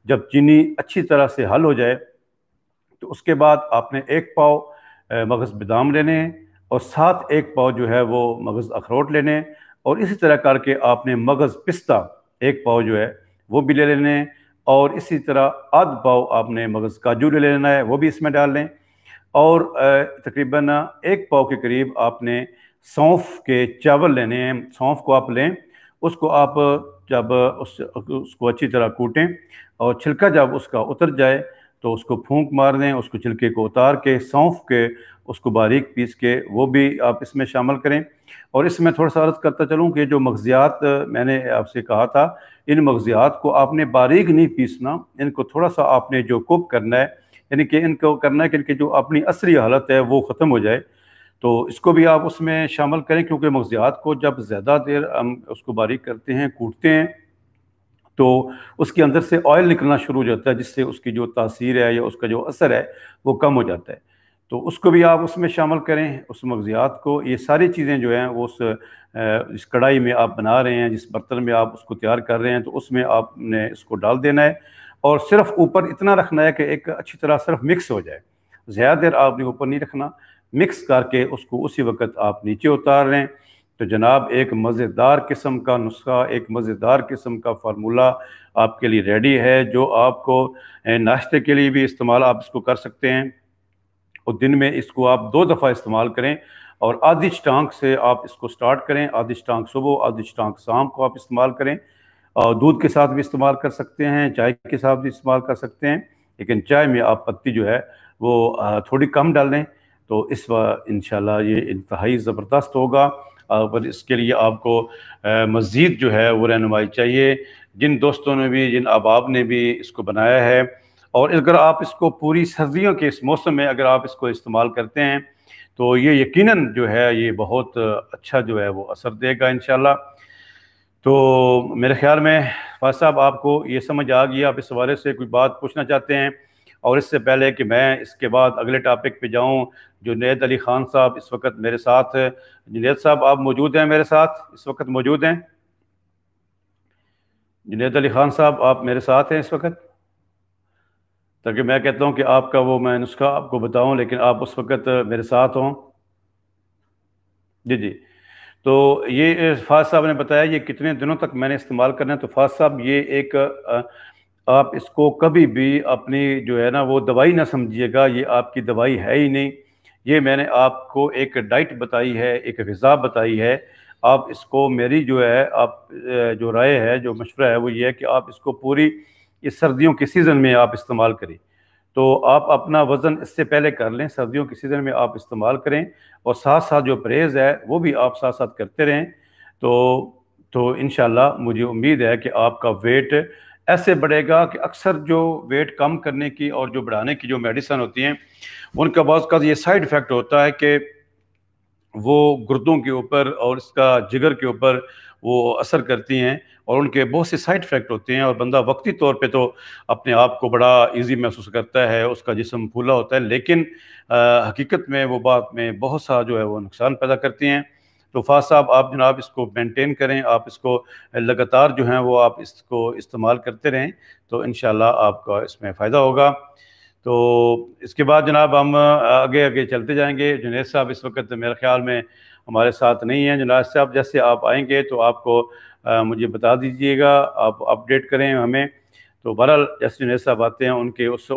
जब चीनी अच्छी तरह से हल हो जाए तो उसके बाद आपने 1 पाव मगज़ बादाम लेने हैं, और साथ 1 पाव जो है वो मगज़ अखरोट लेने हैं, और इसी तरह करके आपने मगज़ पिस्ता 1 पाव जो है वो भी ले लेने हैं, और इसी तरह आध पाव आपने मगज़ काजू ले लेना है, वो भी इसमें डाल लें। और तकरीबन 1 पाव के करीब आपने सौंफ के चावल लेने हैं। सौंफ को आप लें, उसको आप जब उसको अच्छी तरह कूटें, और छिलका जब उसका उतर जाए तो उसको फूंक मार दें, उसको छिलके को उतार के सौंफ के उसको बारीक पीस के वो भी आप इसमें शामिल करें। और इसमें थोड़ा सा अर्ज़ करता चलूँ कि जो मगज़ियात मैंने आपसे कहा था, इन मगज़ियात को आपने बारीक नहीं पीसना, इनको थोड़ा सा आपने जो कुक करना है, यानी कि इनको करना है कि इनकी जो अपनी असली हालत है वो ख़त्म हो जाए। तो इसको भी आप उसमें शामिल करें, क्योंकि मगज़ियात को जब ज़्यादा देर हम उसको बारीक करते हैं, कूटते हैं, तो उसके अंदर से ऑयल निकलना शुरू हो जाता है, जिससे उसकी जो तासीर है या उसका जो असर है वो कम हो जाता है। तो उसको भी आप उसमें शामिल करें, उस मगज़ियात को। ये सारी चीज़ें जो हैं वो जिस कढ़ाई में आप बना रहे हैं, जिस बर्तन में आप उसको तैयार कर रहे हैं, तो उसमें आपने इसको डाल देना है, और सिर्फ ऊपर इतना रखना है कि एक अच्छी तरह सिर्फ मिक्स हो जाए। ज़्यादा देर आपने ऊपर नहीं रखना, मिक्स करके उसको उसी वक्त आप नीचे उतार लें। तो जनाब, एक मज़ेदार किस्म का नुस्खा, एक मज़ेदार किस्म का फार्मूला आपके लिए रेडी है, जो आपको नाश्ते के लिए भी इस्तेमाल आप इसको कर सकते हैं, और दिन में इसको आप 2 दफ़ा इस्तेमाल करें। और आधी टांक से आप इसको स्टार्ट करें, आधी टांक सुबह, आधी टांक शाम को आप इस्तेमाल करें। और दूध के साथ भी इस्तेमाल कर सकते हैं, चाय के साथ भी इस्तेमाल कर सकते हैं, लेकिन चाय में आप पत्ती जो है वो थोड़ी कम डालें। तो इस इंशाल्लाह ये इंतहाई ज़बरदस्त होगा। पर इसके लिए आपको मज़ीद जो है वो रहनुमाई चाहिए। जिन दोस्तों ने भी, जिन अहबाब ने भी इसको बनाया है, और अगर आप इसको पूरी सर्दियों के इस मौसम में अगर आप इसको इस्तेमाल करते हैं, तो ये यकीनन जो है ये बहुत अच्छा जो है वो असर देगा इंशाल्लाह। तो मेरे ख्याल में फाज साहब आपको ये समझ आ गई। आप इस हवाले से कोई बात पूछना चाहते हैं? और इससे पहले कि मैं इसके बाद अगले टॉपिक पे जाऊं, जुनैद अली ख़ान साहब इस वक्त मेरे साथ है। जुनैद साहब, आप मौजूद हैं मेरे साथ, इस वक्त मौजूद हैं? जुनैद अली ख़ान साहब, आप मेरे साथ हैं इस वक्त? ताकि मैं कहता हूं कि आपका वो मैं नुस्खा आपको बताऊं, लेकिन आप उस वक्त मेरे साथ हों। जी जी। तो ये फाज साहब ने बताया ये कितने दिनों तक मैंने इस्तेमाल करना है। तो फाज साहब, ये एक आप इसको कभी भी अपनी जो है ना वो दवाई ना समझिएगा, ये आपकी दवाई है ही नहीं। ये मैंने आपको एक डाइट बताई है, एक ग़िज़ा बताई है। आप इसको, मेरी जो है आप जो राय है, जो मशवरा है वो ये है कि आप इसको पूरी इस सर्दियों के सीज़न में आप इस्तेमाल करें। तो आप अपना वज़न इससे पहले कर लें, सर्दियों के सीज़न में आप इस्तेमाल करें, और साथ साथ जो परहेज़ है वो भी आप साथ साथ करते रहें। तो इंशाल्लाह मुझे उम्मीद है कि आपका वेट ऐसे बढ़ेगा कि अक्सर जो वेट कम करने की और जो बढ़ाने की जो मेडिसिन होती हैं, उनका बहुत का ये साइड इफ़ेक्ट होता है कि वो गुर्दों के ऊपर और इसका जिगर के ऊपर वो असर करती हैं, और उनके बहुत से साइड इफ़ेक्ट होते हैं, और बंदा वक्ती तौर पे तो अपने आप को बड़ा इजी महसूस करता है, उसका जिस्म फूला होता है, लेकिन हकीकत में वो बात में बहुत सा जो है वो नुकसान पैदा करती हैं। तो फास साहब आप जनाब इसको मेंटेन करें, आप इसको लगातार जो है वो आप इसको इस्तेमाल करते रहें, तो इंशाल्लाह आपका इसमें फ़ायदा होगा। तो इसके बाद जनाब हम आगे आगे चलते जाएंगे। जुनैद साहब इस वक्त मेरे ख्याल में हमारे साथ नहीं हैं। जुनैद साहब जैसे आप आएंगे तो आपको मुझे बता दीजिएगा, आप अपडेट करें हमें। तो बहरहाल जैसे जुनैद साहब आते हैं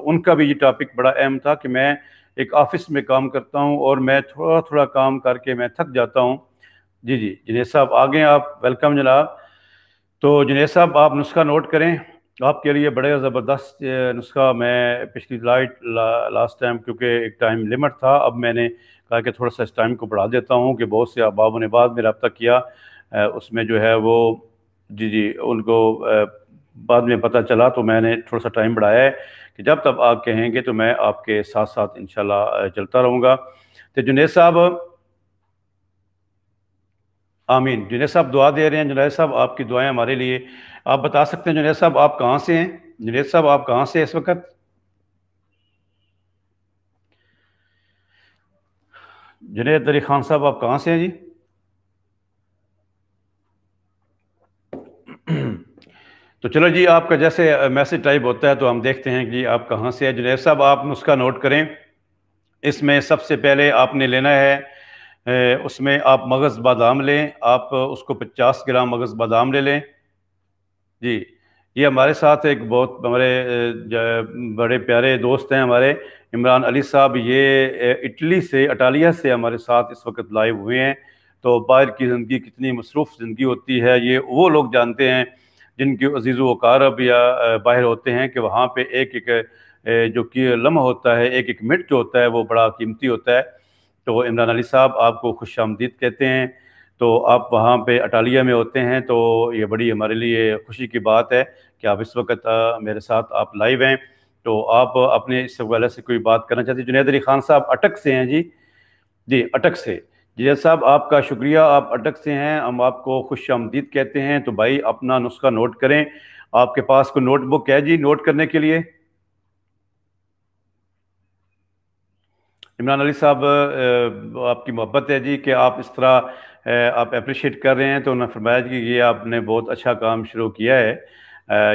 उनका भी ये टॉपिक बड़ा अहम था कि मैं एक ऑफिस में काम करता हूँ और मैं थोड़ा थोड़ा काम करके मैं थक जाता हूँ। जी जी जुनैद साहब आ गए आप, वेलकम जनाब। तो जुनैद साहब आप नुस्खा नोट करें, आपके लिए बड़े ज़बरदस्त नुस्खा। मैं पिछली लास्ट टाइम क्योंकि एक टाइम लिमिट था, अब मैंने कहा कि थोड़ा सा इस टाइम को बढ़ा देता हूँ कि बहुत से अहबाब ने बाद में रब्ता किया, उसमें जो है वो जी जी उनको बाद में पता चला, तो मैंने थोड़ा सा टाइम बढ़ाया है कि जब तक आप कहेंगे तो मैं आपके साथ साथ इंशाल्लाह चलता रहूँगा। तो जुनैद साहब आमीन। जुनैद साहब दुआ दे रहे हैं। जुनैद साहब आपकी दुआएं हमारे लिए। आप बता सकते हैं जुनैद साहब आप कहाँ से हैं? जुनैद साहब आप कहाँ से हैं इस वक्त? जुनैद अली खान साहब आप कहाँ से हैं जी? तो चलो जी, आपका जैसे मैसेज टाइप होता है तो हम देखते हैं कि आप कहाँ से हैं। जुनैद साहब आप नुस्खा नोट करें। इसमें सबसे पहले आपने लेना है उसमें आप मगज़ बादाम लें, आप उसको 50 ग्राम मगज़ बादाम ले लें। जी, ये हमारे साथ एक बहुत हमारे बड़े प्यारे दोस्त हैं हमारे, इमरान अली साहब। ये इटली से, इटालिया से हमारे साथ इस वक्त लाइव हुए हैं। तो बाहर की ज़िंदगी कितनी मसरूफ़ ज़िंदगी होती है, ये वो लोग जानते हैं जिनके अजीज़ व अकारब या बाहर होते हैं, कि वहाँ पे एक एक जो कि लम्हा होता है, एक एक मिनट जो होता है वो बड़ा कीमती होता है। तो इमरान अली साहब आपको खुशामदीद कहते हैं। तो आप वहाँ पे अटालिया में होते हैं, तो ये बड़ी हमारे लिए खुशी की बात है कि आप इस वक्त मेरे साथ आप लाइव हैं। तो आप अपने इस हवाले से कोई बात करना चाहते हैं? जुनैद अली खान साहब अटक से हैं जी। जी अटक से। जुनैद साहब आपका शुक्रिया, आप अटक से हैं, हम आपको खुशामदीद कहते हैं। तो भाई अपना नुस्खा नोट करें। आपके पास कोई नोटबुक है जी नोट करने के लिए? इमरान अली साहब आपकी मोहब्बत है जी कि आप इस तरह आप अप्रिशिएट कर रहे हैं, तो उन्होंने फरमाया कि ये आपने बहुत अच्छा काम शुरू किया है,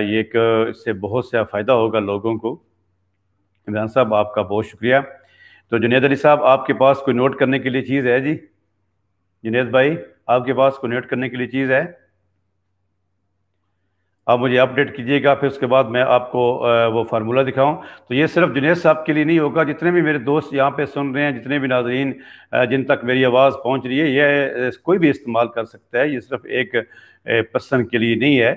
ये एक इससे बहुत सा फ़ायदा होगा लोगों को। इमरान साहब आपका बहुत शुक्रिया। तो जुनैद अली साहब आपके पास कोई नोट करने के लिए चीज़ है जी? जुनैद भाई आपके पास कोई नोट करने के लिए चीज़ है? आप मुझे अपडेट कीजिएगा, फिर उसके बाद मैं आपको वो फार्मूला दिखाऊं। तो ये सिर्फ जुनैद साहब के लिए नहीं होगा, जितने भी मेरे दोस्त यहाँ पे सुन रहे हैं, जितने भी नाज़रीन जिन तक मेरी आवाज़ पहुँच रही है, ये कोई भी इस्तेमाल कर सकता है। ये सिर्फ एक पर्सन के लिए नहीं है।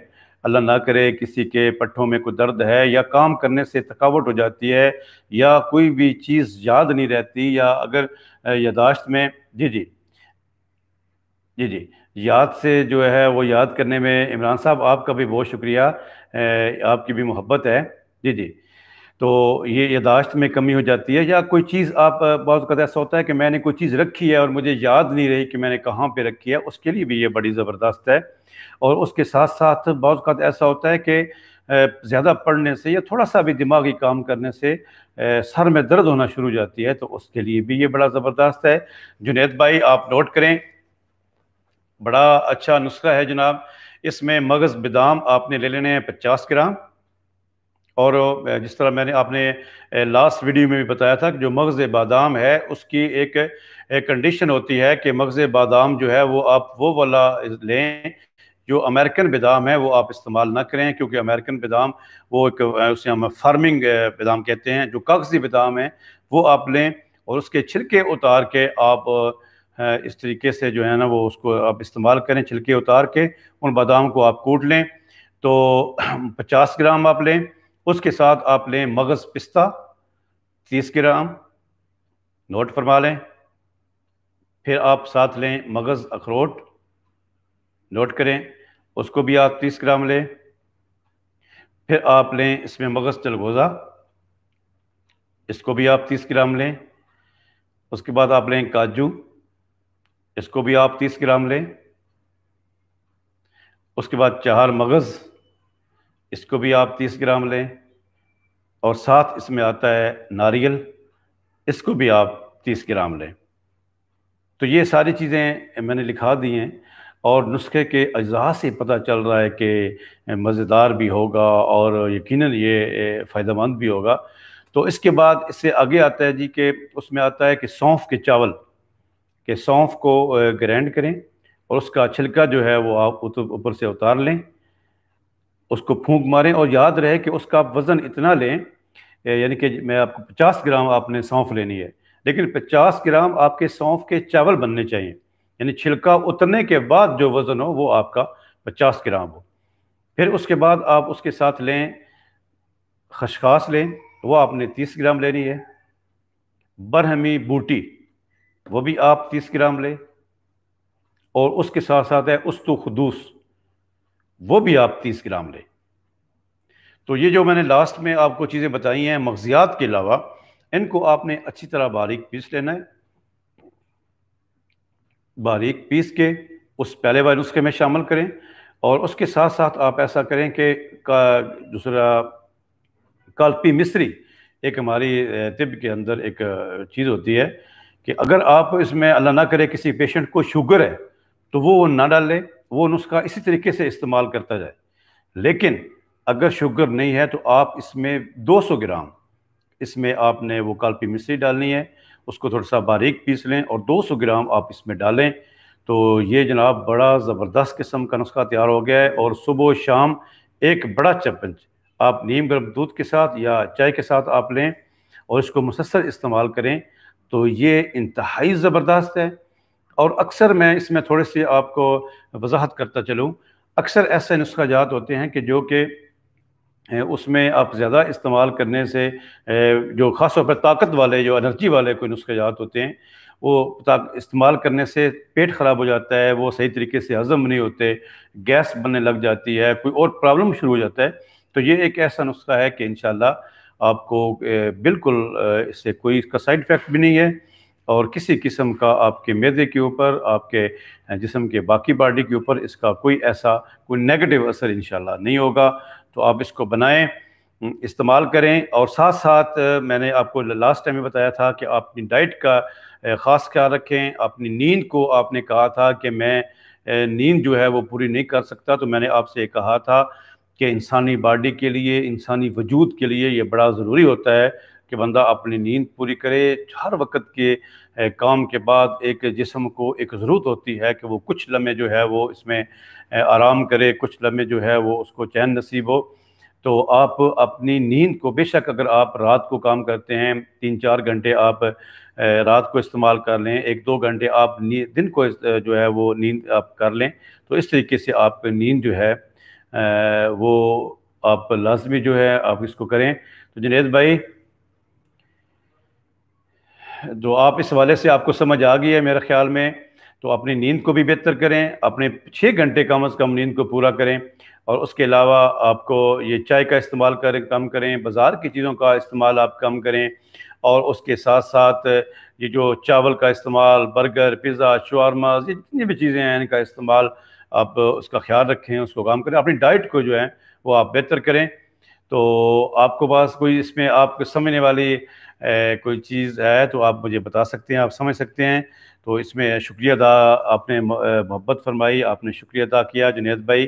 अल्लाह ना करे किसी के पट्ठों में कोई दर्द है, या काम करने से थकावट हो जाती है, या कोई भी चीज़ याद नहीं रहती, या अगर यादाश्त में जी जी जी जी याद से जो है वो याद करने में, इमरान साहब आपका भी बहुत शुक्रिया, आपकी भी मोहब्बत है। जी जी। तो ये यादाश्त में कमी हो जाती है, या कोई चीज़ आप बहुत ज़्यादा ऐसा होता है कि मैंने कोई चीज़ रखी है और मुझे याद नहीं रही कि मैंने कहाँ पे रखी है, उसके लिए भी ये बड़ी ज़बरदस्त है। और उसके साथ साथ बहुत ज़्यादा ऐसा होता है कि ज़्यादा पढ़ने से या थोड़ा सा भी दिमागी काम करने से सर में दर्द होना शुरू हो जाती है, तो उसके लिए भी ये बड़ा ज़बरदस्त है। जुनैद भाई आप नोट करें, बड़ा अच्छा नुस्खा है जनाब। इसमें मगज़ बादाम आपने ले लेने हैं 50 ग्राम। और जिस तरह मैंने आपने लास्ट वीडियो में भी बताया था कि जो मगज़ बादाम है उसकी एक कंडीशन होती है कि मगज़ बादाम जो है वो आप वो वाला लें, जो अमेरिकन बादाम है वो आप इस्तेमाल ना करें, क्योंकि अमेरिकन बादाम वो एक उसे हम फार्मिंग बादाम कहते हैं। जो कागज़ी बादाम है वो आप लें, और उसके छिलके उतार के आप इस तरीके से जो है ना वो उसको आप इस्तेमाल करें। छिलके उतार के उन बादाम को आप कूट लें। तो 50 ग्राम आप लें। उसके साथ आप लें मगज़ पिस्ता 30 ग्राम, नोट फरमा लें। फिर आप साथ लें मगज़ अखरोट, नोट करें, उसको भी आप 30 ग्राम लें। फिर आप लें इसमें मगज़ चलगोज़ा, इसको भी आप 30 ग्राम लें। उसके बाद आप लें काजू, इसको भी आप 30 ग्राम लें। उसके बाद चार मगज़, इसको भी आप 30 ग्राम लें। और साथ इसमें आता है नारियल, इसको भी आप 30 ग्राम लें। तो ये सारी चीज़ें मैंने लिखा दी हैं, और नुस्खे के अज्जा से पता चल रहा है कि मज़ेदार भी होगा और यकीनन ये फ़ायदेमंद भी होगा। तो इसके बाद इससे आगे आता है जी कि उसमें आता है कि सौंफ के चावल, कि सौंफ को ग्राइंड करें और उसका छिलका जो है वो आप ऊपर से उतार लें, उसको फूंक मारें, और याद रहे कि उसका आप वज़न इतना लें, यानी कि मैं आपको 50 ग्राम आपने सौंफ लेनी है, लेकिन 50 ग्राम आपके सौंफ के चावल बनने चाहिए, यानी छिलका उतरने के बाद जो वज़न हो वो आपका 50 ग्राम हो। फिर उसके बाद आप उसके साथ लें खसखस लें, वो आपने 30 ग्राम लेनी है। बरहमी बूटी, वो भी आप 30 ग्राम लें, और उसके साथ साथ है उस्तु खदूस, वो भी आप 30 ग्राम लें। तो ये जो मैंने लास्ट में आपको चीज़ें बताई हैं मग़ज़ियात के अलावा, इनको आपने अच्छी तरह बारीक पीस लेना है। बारीक पीस के उस पहले वाले नुस्खे में शामिल करें, और उसके साथ साथ आप ऐसा करें कि दूसरा कालपी मिस्री, एक हमारी तिब के अंदर एक चीज़ होती है कि अगर आप इसमें अल्लाह ना करे किसी पेशेंट को शुगर है तो वो ना डालें, वो नुस्खा इसी तरीके से इस्तेमाल करता जाए। लेकिन अगर शुगर नहीं है तो आप इसमें 200 ग्राम इसमें आपने वो कालपी मिश्री डालनी है, उसको थोड़ा सा बारीक पीस लें और 200 ग्राम आप इसमें डालें। तो ये जनाब बड़ा ज़बरदस्त किस्म का नुस्खा तैयार हो गया है, और सुबह शाम एक बड़ा चम्मच आप नीम गर्म दूध के साथ या चाय के साथ आप लें और इसको मुसलसल इस्तेमाल करें, तो ये इंतहाई ज़बरदस्त है। और अक्सर मैं इसमें थोड़ी सी आपको वजाहत करता चलूँ, अक्सर ऐसे नुस्खा जात होते हैं कि जो कि उसमें आप ज़्यादा इस्तेमाल करने से जो ख़ास तौर पर ताकत वाले जो एनर्जी वाले कोई नुस्ख़ात होते हैं, वो इस्तेमाल करने से पेट ख़राब हो जाता है, वो सही तरीके से हज़म नहीं होते, गैस बनने लग जाती है, कोई और प्रॉब्लम शुरू हो जाता है। तो ये एक ऐसा नुस्ख़ा है कि इंशाअल्लाह आपको बिल्कुल इससे कोई इसका साइड इफ़ेक्ट भी नहीं है, और किसी किस्म का आपके मैदे के ऊपर, आपके जिस्म के बाकी बॉडी के ऊपर इसका कोई ऐसा कोई नेगेटिव असर इंशाअल्लाह नहीं होगा। तो आप इसको बनाएं, इस्तेमाल करें, और साथ साथ मैंने आपको लास्ट टाइम में बताया था कि आप अपनी डाइट का ख़ास ख्याल रखें। अपनी नींद को आपने कहा था कि मैं नींद जो है वो पूरी नहीं कर सकता, तो मैंने आपसे कहा था कि इंसानी बॉडी के लिए, इंसानी वजूद के लिए ये बड़ा ज़रूरी होता है कि बंदा अपनी नींद पूरी करे। हर वक्त के काम के बाद एक जिस्म को एक ज़रूरत होती है कि वो कुछ लम्हे जो है वो इसमें आराम करे, कुछ लम्हे जो है वो उसको चैन नसीब हो। तो आप अपनी नींद को, बेशक अगर आप रात को काम करते हैं 3-4 घंटे आप रात को इस्तेमाल कर लें, 1-2 घंटे आप दिन को जो है वो नींद आप कर लें, तो इस तरीके से आप नींद जो है वो आप लाजमी जो है आप इसको करें। तो जुनैद भाई, जो आप इस हवाले से आपको समझ आ गई है मेरे ख्याल में, तो अपनी नींद को भी बेहतर करें, अपने 6 घंटे कम अज़ कम नींद को पूरा करें, और उसके अलावा आपको ये चाय का इस्तेमाल करें कम करें, बाज़ार की चीज़ों का इस्तेमाल आप कम करें, और उसके साथ साथ ये जो चावल का इस्तेमाल, बर्गर, पिज़्ज़ा, शवारमा, ये जितनी भी चीज़ें हैं इनका इस्तेमाल आप उसका ख्याल रखें, उसको कम करें, अपनी डाइट को जो है वो आप बेहतर करें। तो आपको पास कोई इसमें आपको समझने वाली कोई चीज़ है तो आप मुझे बता सकते हैं, आप समझ सकते हैं। तो इसमें शुक्रिया अदा, आपने मोहब्बत फरमाई, आपने शुक्रिया अदा किया जुनैद भाई।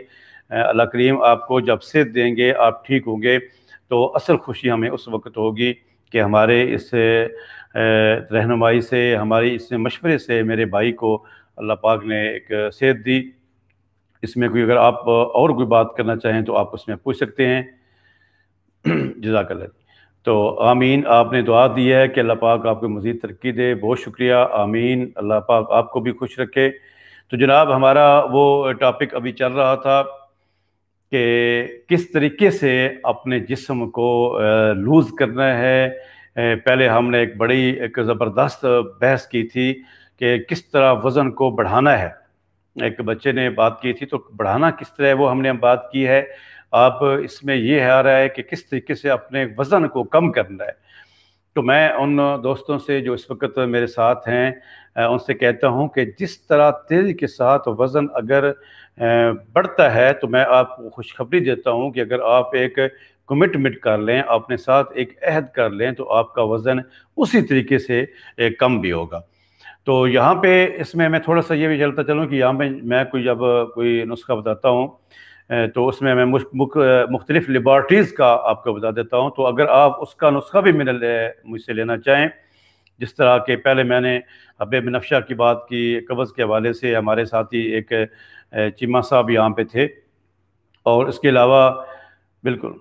अल्लाह करीम आपको जब सेहत देंगे, आप ठीक होंगे, तो असल खुशी हमें उस वक्त होगी कि हमारे इस रहनुमाई से, हमारी इस मशवरे से मेरे भाई को अल्लाह पाक ने एक सेहत दी। इसमें कोई अगर आप और कोई बात करना चाहें तो आप उसमें पूछ सकते हैं। जज़ाकल्लाह। तो आमीन, आपने दुआ दी है कि अल्लाह पाक आपको मज़ीद तरक्की दे, बहुत शुक्रिया, आमीन। अल्लाह पाक आपको भी खुश रखे। तो जनाब हमारा वो टॉपिक अभी चल रहा था कि किस तरीके से अपने जिस्म को लूज़ करना है। पहले हमने एक बड़ी एक ज़बरदस्त बहस की थी कि किस तरह वज़न को बढ़ाना है। एक बच्चे ने बात की थी, तो बढ़ाना किस तरह है वो हमने बात की है। अब इसमें ये आ रहा है कि किस तरीके से अपने वज़न को कम करना है। तो मैं उन दोस्तों से जो इस वक्त मेरे साथ हैं उनसे कहता हूं कि जिस तरह तेज़ी के साथ वज़न अगर बढ़ता है, तो मैं आपको खुशखबरी देता हूं कि अगर आप एक कमिटमेंट कर लें, अपने साथ एक अहद कर लें, तो आपका वज़न उसी तरीके से कम भी होगा। तो यहाँ पे इसमें मैं थोड़ा सा ये भी चलता चलूँ कि यहाँ पे मैं कोई जब कोई नुस्खा बताता हूँ तो उसमें मैं मुख्तलिफ लेबॉर्ट्रीज़ का आपको बता देता हूँ। तो अगर आप उसका नुस्खा भी मुझसे लेना चाहें, जिस तरह के पहले मैंने हब्बे बनफ्शा की बात की, कब्ज़ के हवाले से हमारे साथी एक चीमा साहब यहाँ पे थे, और इसके अलावा बिल्कुल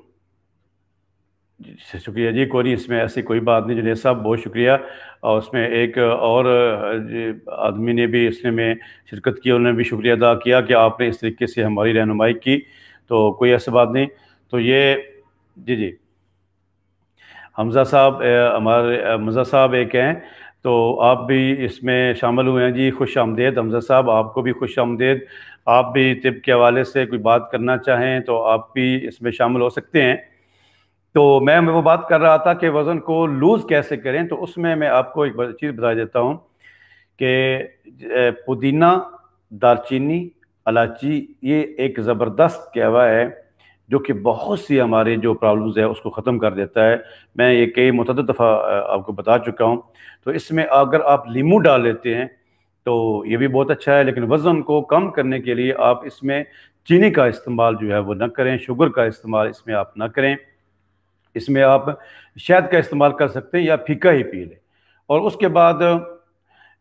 जी, शुक्रिया जी, कोई नहीं, इसमें ऐसी कोई बात नहीं जुनेद साहब, बहुत शुक्रिया। और उसमें एक और आदमी ने भी इसमें में शिरकत की, उन्होंने भी शुक्रिया अदा किया कि आपने इस तरीके से हमारी रहनुमाई की। तो कोई ऐसी बात नहीं। तो ये जी जी, हमज़ा साहब हमारे हमज़ा साहब एक हैं, तो आप भी इसमें शामिल हुए हैं जी, खुश आमदेद हमज़ा साहब, आपको भी खुश आमदेद। आप भी तिब के हवाले से कोई बात करना चाहें तो आप भी इसमें शामिल हो सकते हैं। तो मैं वो बात कर रहा था कि वज़न को लूज़ कैसे करें, तो उसमें मैं आपको एक चीज़ बता देता हूँ कि पुदीना, दालचीनी, इलायची, ये एक ज़बरदस्त कहवा है जो कि बहुत सी हमारे जो प्रॉब्लम्स है उसको ख़त्म कर देता है। मैं ये कई मुतअद्दिद दफ़ा आपको बता चुका हूँ। तो इसमें अगर आप लीमू डाल लेते हैं तो ये भी बहुत अच्छा है, लेकिन वज़न को कम करने के लिए आप इसमें चीनी का इस्तेमाल जो है वो ना करें, शुगर का इस्तेमाल इसमें आप ना करें। इसमें आप शहद का इस्तेमाल कर सकते हैं या फीका ही पी लें। और उसके बाद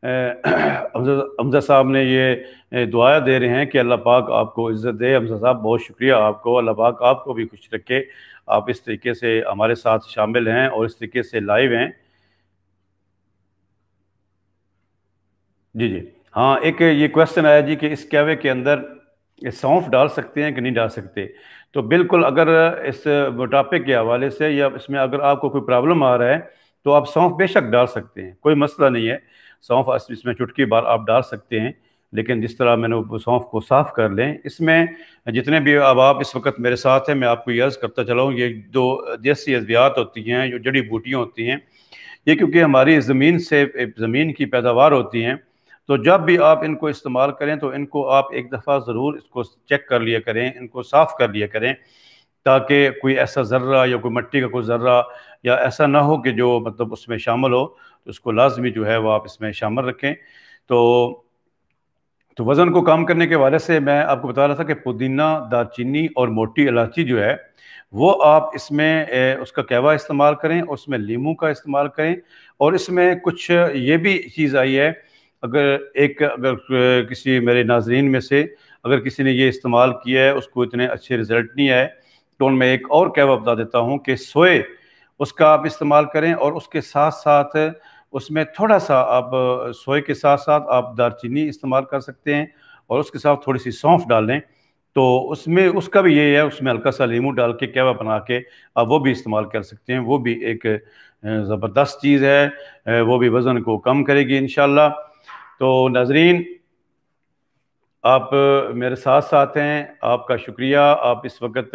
हमज़ा साहब ने ये दुआया दे रहे हैं कि अल्लाह पाक आपको इज़्ज़त दे। हमज़ा साहब बहुत शुक्रिया आपको, अल्लाह पाक आपको भी खुश रखे। आप इस तरीके से हमारे साथ शामिल हैं और इस तरीके से लाइव हैं। जी जी, हाँ, एक ये क्वेश्चन आया जी कि इस कहवे के अंदर ये सौंफ डाल सकते हैं कि नहीं डाल सकते। तो बिल्कुल, अगर इस मोटापे के हवाले से या इसमें अगर आपको कोई प्रॉब्लम आ रहा है तो आप सौंफ बेशक डाल सकते हैं, कोई मसला नहीं है। सौंफ इसमें चुटकी बार आप डाल सकते हैं, लेकिन जिस तरह मैंने वो सौंफ को साफ़ कर लें। इसमें जितने भी अब आप इस वक्त मेरे साथ हैं, मैं आपको ये अर्ज़ करता चला हूँ, ये दो देसी अद्वियात होती हैं, जो जड़ी बूटियाँ होती हैं, ये क्योंकि हमारी ज़मीन से ज़मीन की पैदावार होती हैं, तो जब भी आप इनको इस्तेमाल करें तो इनको आप एक दफ़ा ज़रूर इसको चेक कर लिया करें, इनको साफ़ कर लिया करें, ताकि कोई ऐसा ज़र्रा या कोई मिट्टी का कोई ज़र्रा या ऐसा ना हो कि जो मतलब उसमें शामिल हो, तो उसको लाज़मी जो है वो आप इसमें शामिल रखें। तो वज़न को कम करने के हवाले से मैं आपको बता रहा था कि पुदीना, दालचीनी और मोटी इलायची जो है वो आप इसमें उसका कहवा इस्तेमाल करें, और उसमें लीमू का इस्तेमाल करें। और इसमें कुछ ये भी चीज़ आई है, अगर किसी मेरे नाज़रीन में से अगर किसी ने ये इस्तेमाल किया है, उसको इतने अच्छे रिज़ल्ट नहीं आए, तो उनमें एक और कहवा बता देता हूँ कि सोए, उसका आप इस्तेमाल करें, और उसके साथ-साथ उसमें थोड़ा-सा आप सोए के साथ-साथ आप दालचीनी इस्तेमाल कर सकते हैं, और उसके साथ थोड़ी-सी सौंफ डाल लें। तो उसमें उसका भी ये है, उसमें हल्का-सा लीमू डाल के कहवा बना के आप वो भी इस्तेमाल कर सकते हैं। वो भी एक ज़बरदस्त चीज़ है, वो भी वज़न को कम करेगी इंशाअल्लाह। तो नाज़रीन, आप मेरे साथ-साथ हैं, आपका शुक्रिया। आप इस वक़्त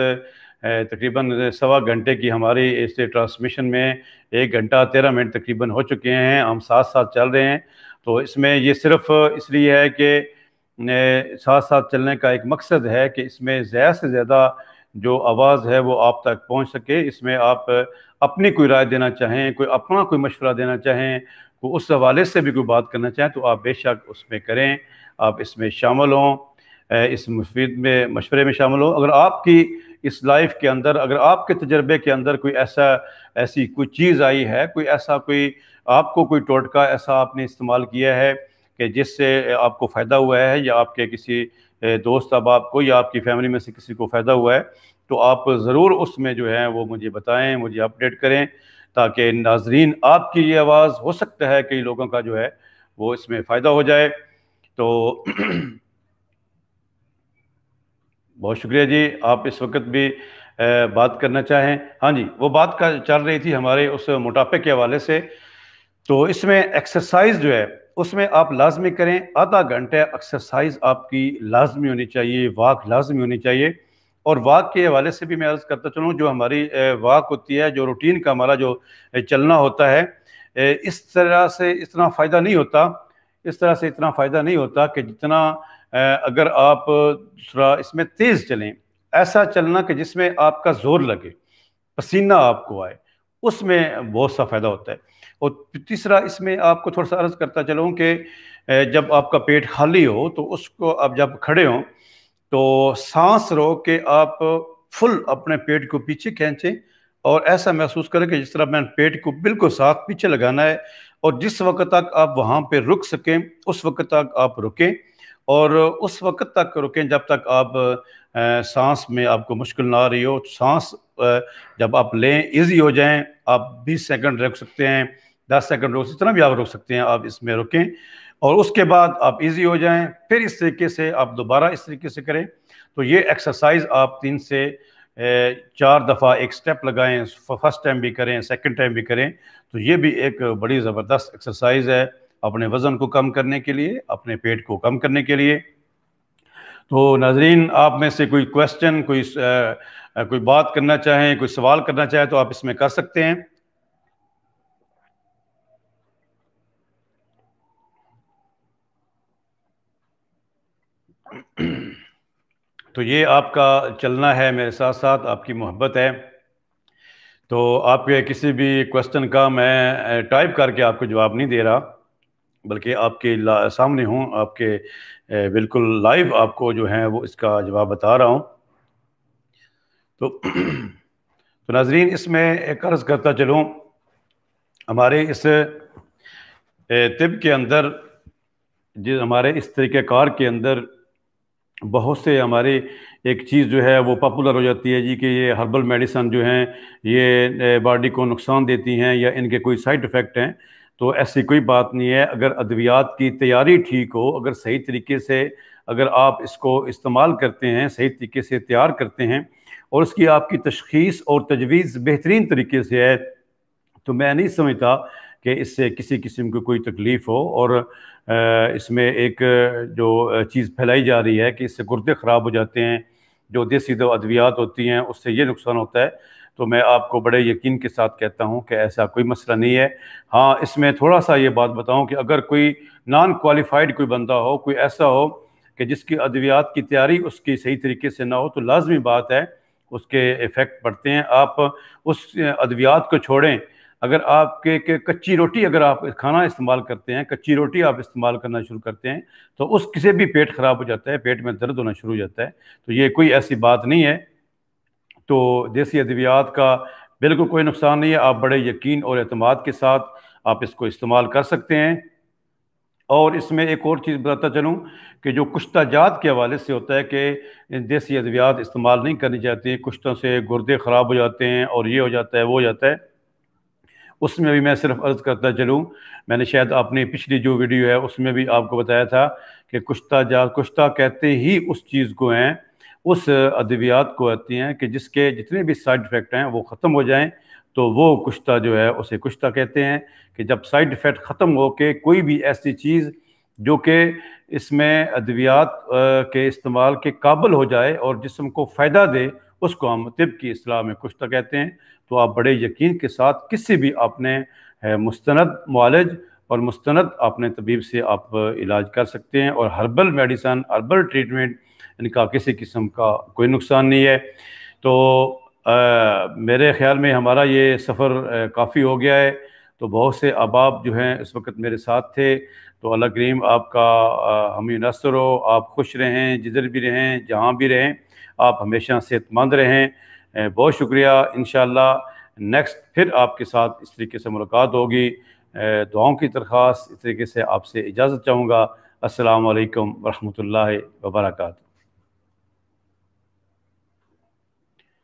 तकरीबन सवा घंटे की हमारी इस ट्रांसमिशन में 1 घंटा 13 मिनट तकरीबन हो चुके हैं, हम साथ-साथ चल रहे हैं। तो इसमें ये सिर्फ़ इसलिए है कि साथ-साथ चलने का एक मकसद है कि इसमें ज़्यादा से ज़्यादा जो आवाज़ है वो आप तक पहुँच सके। इसमें आप अपनी कोई राय देना चाहें, कोई अपना कोई मशवरा देना चाहें, तो उस हवाले से भी कोई बात करना चाहें तो आप बेशक उसमें करें, आप इसमें शामिल हों, इस मुफीद में मशवरे में शामिल हों। अगर आपकी इस लाइफ के अंदर, अगर आपके तजर्बे के अंदर कोई ऐसी कोई चीज़ आई है, कोई ऐसा कोई आपको कोई टोटका ऐसा आपने इस्तेमाल किया है कि जिससे आपको फ़ायदा हुआ है, या आपके किसी दोस्त अहबाब को या आपकी फ़ैमिली में से किसी को फ़ायदा हुआ है, तो आप ज़रूर उसमें जो है वो मुझे बताएँ, मुझे अपडेट करें, ताकि नाज़रीन आपकी ये आवाज़ हो सकता है कई लोगों का जो है वो इसमें फ़ायदा हो जाए। तो बहुत शुक्रिया जी, आप इस वक़्त भी बात करना चाहें। हाँ जी, वो बात का चल रही थी हमारे उस मोटापे के हवाले से। तो इसमें एक्सरसाइज़ जो है, उसमें आप लाज़मी करें, आधा घंटा एक्सरसाइज़ आपकी लाज़मी होनी चाहिए, वॉक लाज़मी होनी चाहिए। और वॉक के हवाले से भी मैं अर्ज़ करता चलूँ, जो हमारी वॉक होती है, जो रूटीन का हमारा जो चलना होता है, इस तरह से इतना फ़ायदा नहीं होता, इस तरह से इतना फ़ायदा नहीं होता कि जितना अगर आप थोड़ा इसमें तेज़ चलें, ऐसा चलना कि जिसमें आपका ज़ोर लगे, पसीना आपको आए, उसमें बहुत सा फ़ायदा होता है। और तीसरा इसमें आपको थोड़ा सा अर्ज़ करता चलूँ कि जब आपका पेट खाली हो तो उसको आप जब खड़े हों तो सांस रोक के आप फुल अपने पेट को पीछे खींचें और ऐसा महसूस करें कि जिस तरह मैंने पेट को बिल्कुल साथ पीछे लगाना है, और जिस वक्त तक आप वहाँ पे रुक सकें उस वक्त तक आप रुकें, और उस वक्त तक रुकें जब तक आप सांस में आपको मुश्किल ना आ रही हो। सांस जब आप लें इजी हो जाएं, आप 20 सेकंड रुक सकते हैं, 10 सेकंड रुक, जितना भी आप रुक सकते हैं आप इसमें रुकें, और उसके बाद आप इजी हो जाएं, फिर इस तरीके से आप दोबारा इस तरीके से करें। तो ये एक्सरसाइज आप 3 से 4 दफ़ा एक स्टेप लगाएं, फर्स्ट टाइम भी करें, सेकंड टाइम भी करें, तो ये भी एक बड़ी ज़बरदस्त एक्सरसाइज है अपने वज़न को कम करने के लिए, अपने पेट को कम करने के लिए। तो नाजरीन, आप में से कोई क्वेश्चन, कोई बात करना चाहें, कोई सवाल करना चाहें तो आप इसमें कर सकते हैं। तो ये आपका चलना है मेरे साथ साथ, आपकी मोहब्बत है। तो आपके किसी भी क्वेश्चन का मैं टाइप करके आपको जवाब नहीं दे रहा, बल्कि आपके सामने हूँ, आपके बिल्कुल लाइव आपको जो है वो इसका जवाब बता रहा हूँ। तो तो नाजरीन, इसमें एक अर्ज़ करता चलूँ, हमारे इस तिब के अंदर, जिस हमारे इस तरीक़ेकार के अंदर बहुत से हमारे एक चीज़ जो है वो पॉपुलर हो जाती है जी कि ये हर्बल मेडिसन जो हैं ये बॉडी को नुकसान देती हैं या इनके कोई साइड इफ़ेक्ट हैं। तो ऐसी कोई बात नहीं है। अगर अद्वियात की तैयारी ठीक हो, अगर सही तरीके से अगर आप इसको इस्तेमाल करते हैं, सही तरीके से तैयार करते हैं और उसकी आपकी तशख़ीस और तजवीज़ बेहतरीन तरीके से है, तो मैं नहीं समझता कि इससे किसी किस्म की कोई तकलीफ़ हो। और इसमें एक जो चीज़ फैलाई जा रही है कि इससे गुर्दे ख़राब हो जाते हैं, जो देसी दवा अद्वियात होती हैं उससे ये नुकसान होता है, तो मैं आपको बड़े यकीन के साथ कहता हूँ कि ऐसा कोई मसला नहीं है। हाँ, इसमें थोड़ा सा ये बात बताऊँ कि अगर कोई नॉन क्वालिफाइड कोई बंदा हो, कोई ऐसा हो कि जिसकी अद्वियात की तैयारी उसकी सही तरीके से ना हो, तो लाजमी बात है उसके इफ़ेक्ट पड़ते हैं। आप उस अद्वियात को छोड़ें। अगर आपके के कच्ची रोटी अगर आप खाना इस्तेमाल करते हैं, कच्ची रोटी आप इस्तेमाल करना शुरू करते हैं, तो उससे भी पेट ख़राब हो जाता है, पेट में दर्द होना शुरू हो जाता है। तो ये कोई ऐसी बात नहीं है। तो देसी अद्वियात का बिल्कुल कोई नुकसान नहीं है। आप बड़े यकीन और एतमाद के साथ आप इसको इस्तेमाल कर सकते हैं। और इसमें एक और चीज़ बताता चलूँ कि जो कुश्ता जात के हवाले से होता है कि देसी अद्वियात इस्तेमाल नहीं करनी चाहिए, कुश्तों से गुर्दे ख़राब हो जाते हैं और ये हो जाता है, वो हो जाता है। उसमें भी मैं सिर्फ अर्ज़ करता चलूँ, मैंने शायद अपनी पिछली जो वीडियो है उसमें भी आपको बताया था कि कुश्ता कहते ही उस चीज़ को हैं, उस अद्वियात को आती हैं कि जिसके जितने भी साइड इफ़ेक्ट हैं वो ख़त्म हो जाएं, तो वो कुश्ता जो है उसे कुश्ता कहते हैं। कि जब साइड इफ़ेक्ट ख़त्म हो के कोई भी ऐसी चीज़ जो कि इसमें अद्वियात के इस्तेमाल के काबिल हो जाए और जिस्म को फ़ायदा दे, उसको हम तिब की इस्तिलाह में कुश्ता कहते हैं। तो आप बड़े यकीन के साथ किसी भी अपने मुस्तनद मुआलिज और मुस्तनद अपने तबीब से आप इलाज कर सकते हैं। और हर्बल मेडिसन, हर्बल ट्रीटमेंट, इनका किसी किस्म का कोई नुकसान नहीं है। तो मेरे ख़्याल में हमारा ये सफ़र काफ़ी हो गया है। तो बहुत से अहबाब जो हैं इस वक्त मेरे साथ थे। तो अल्लाह करीम आपका हमें नसर हो, आप खुश रहें, जिधर भी रहें, जहाँ भी रहें, आप हमेशा सेहतमंद रहें। बहुत शुक्रिया। इंशाअल्लाह नेक्स्ट फिर आपके साथ इस तरीके से मुलाकात होगी। दुआओं की दरख्वास्त इस तरीके से आपसे इजाज़त चाहूँगा। अस्सलामु अलैकुम वरहमतुल्लाहि वबरकातुहू।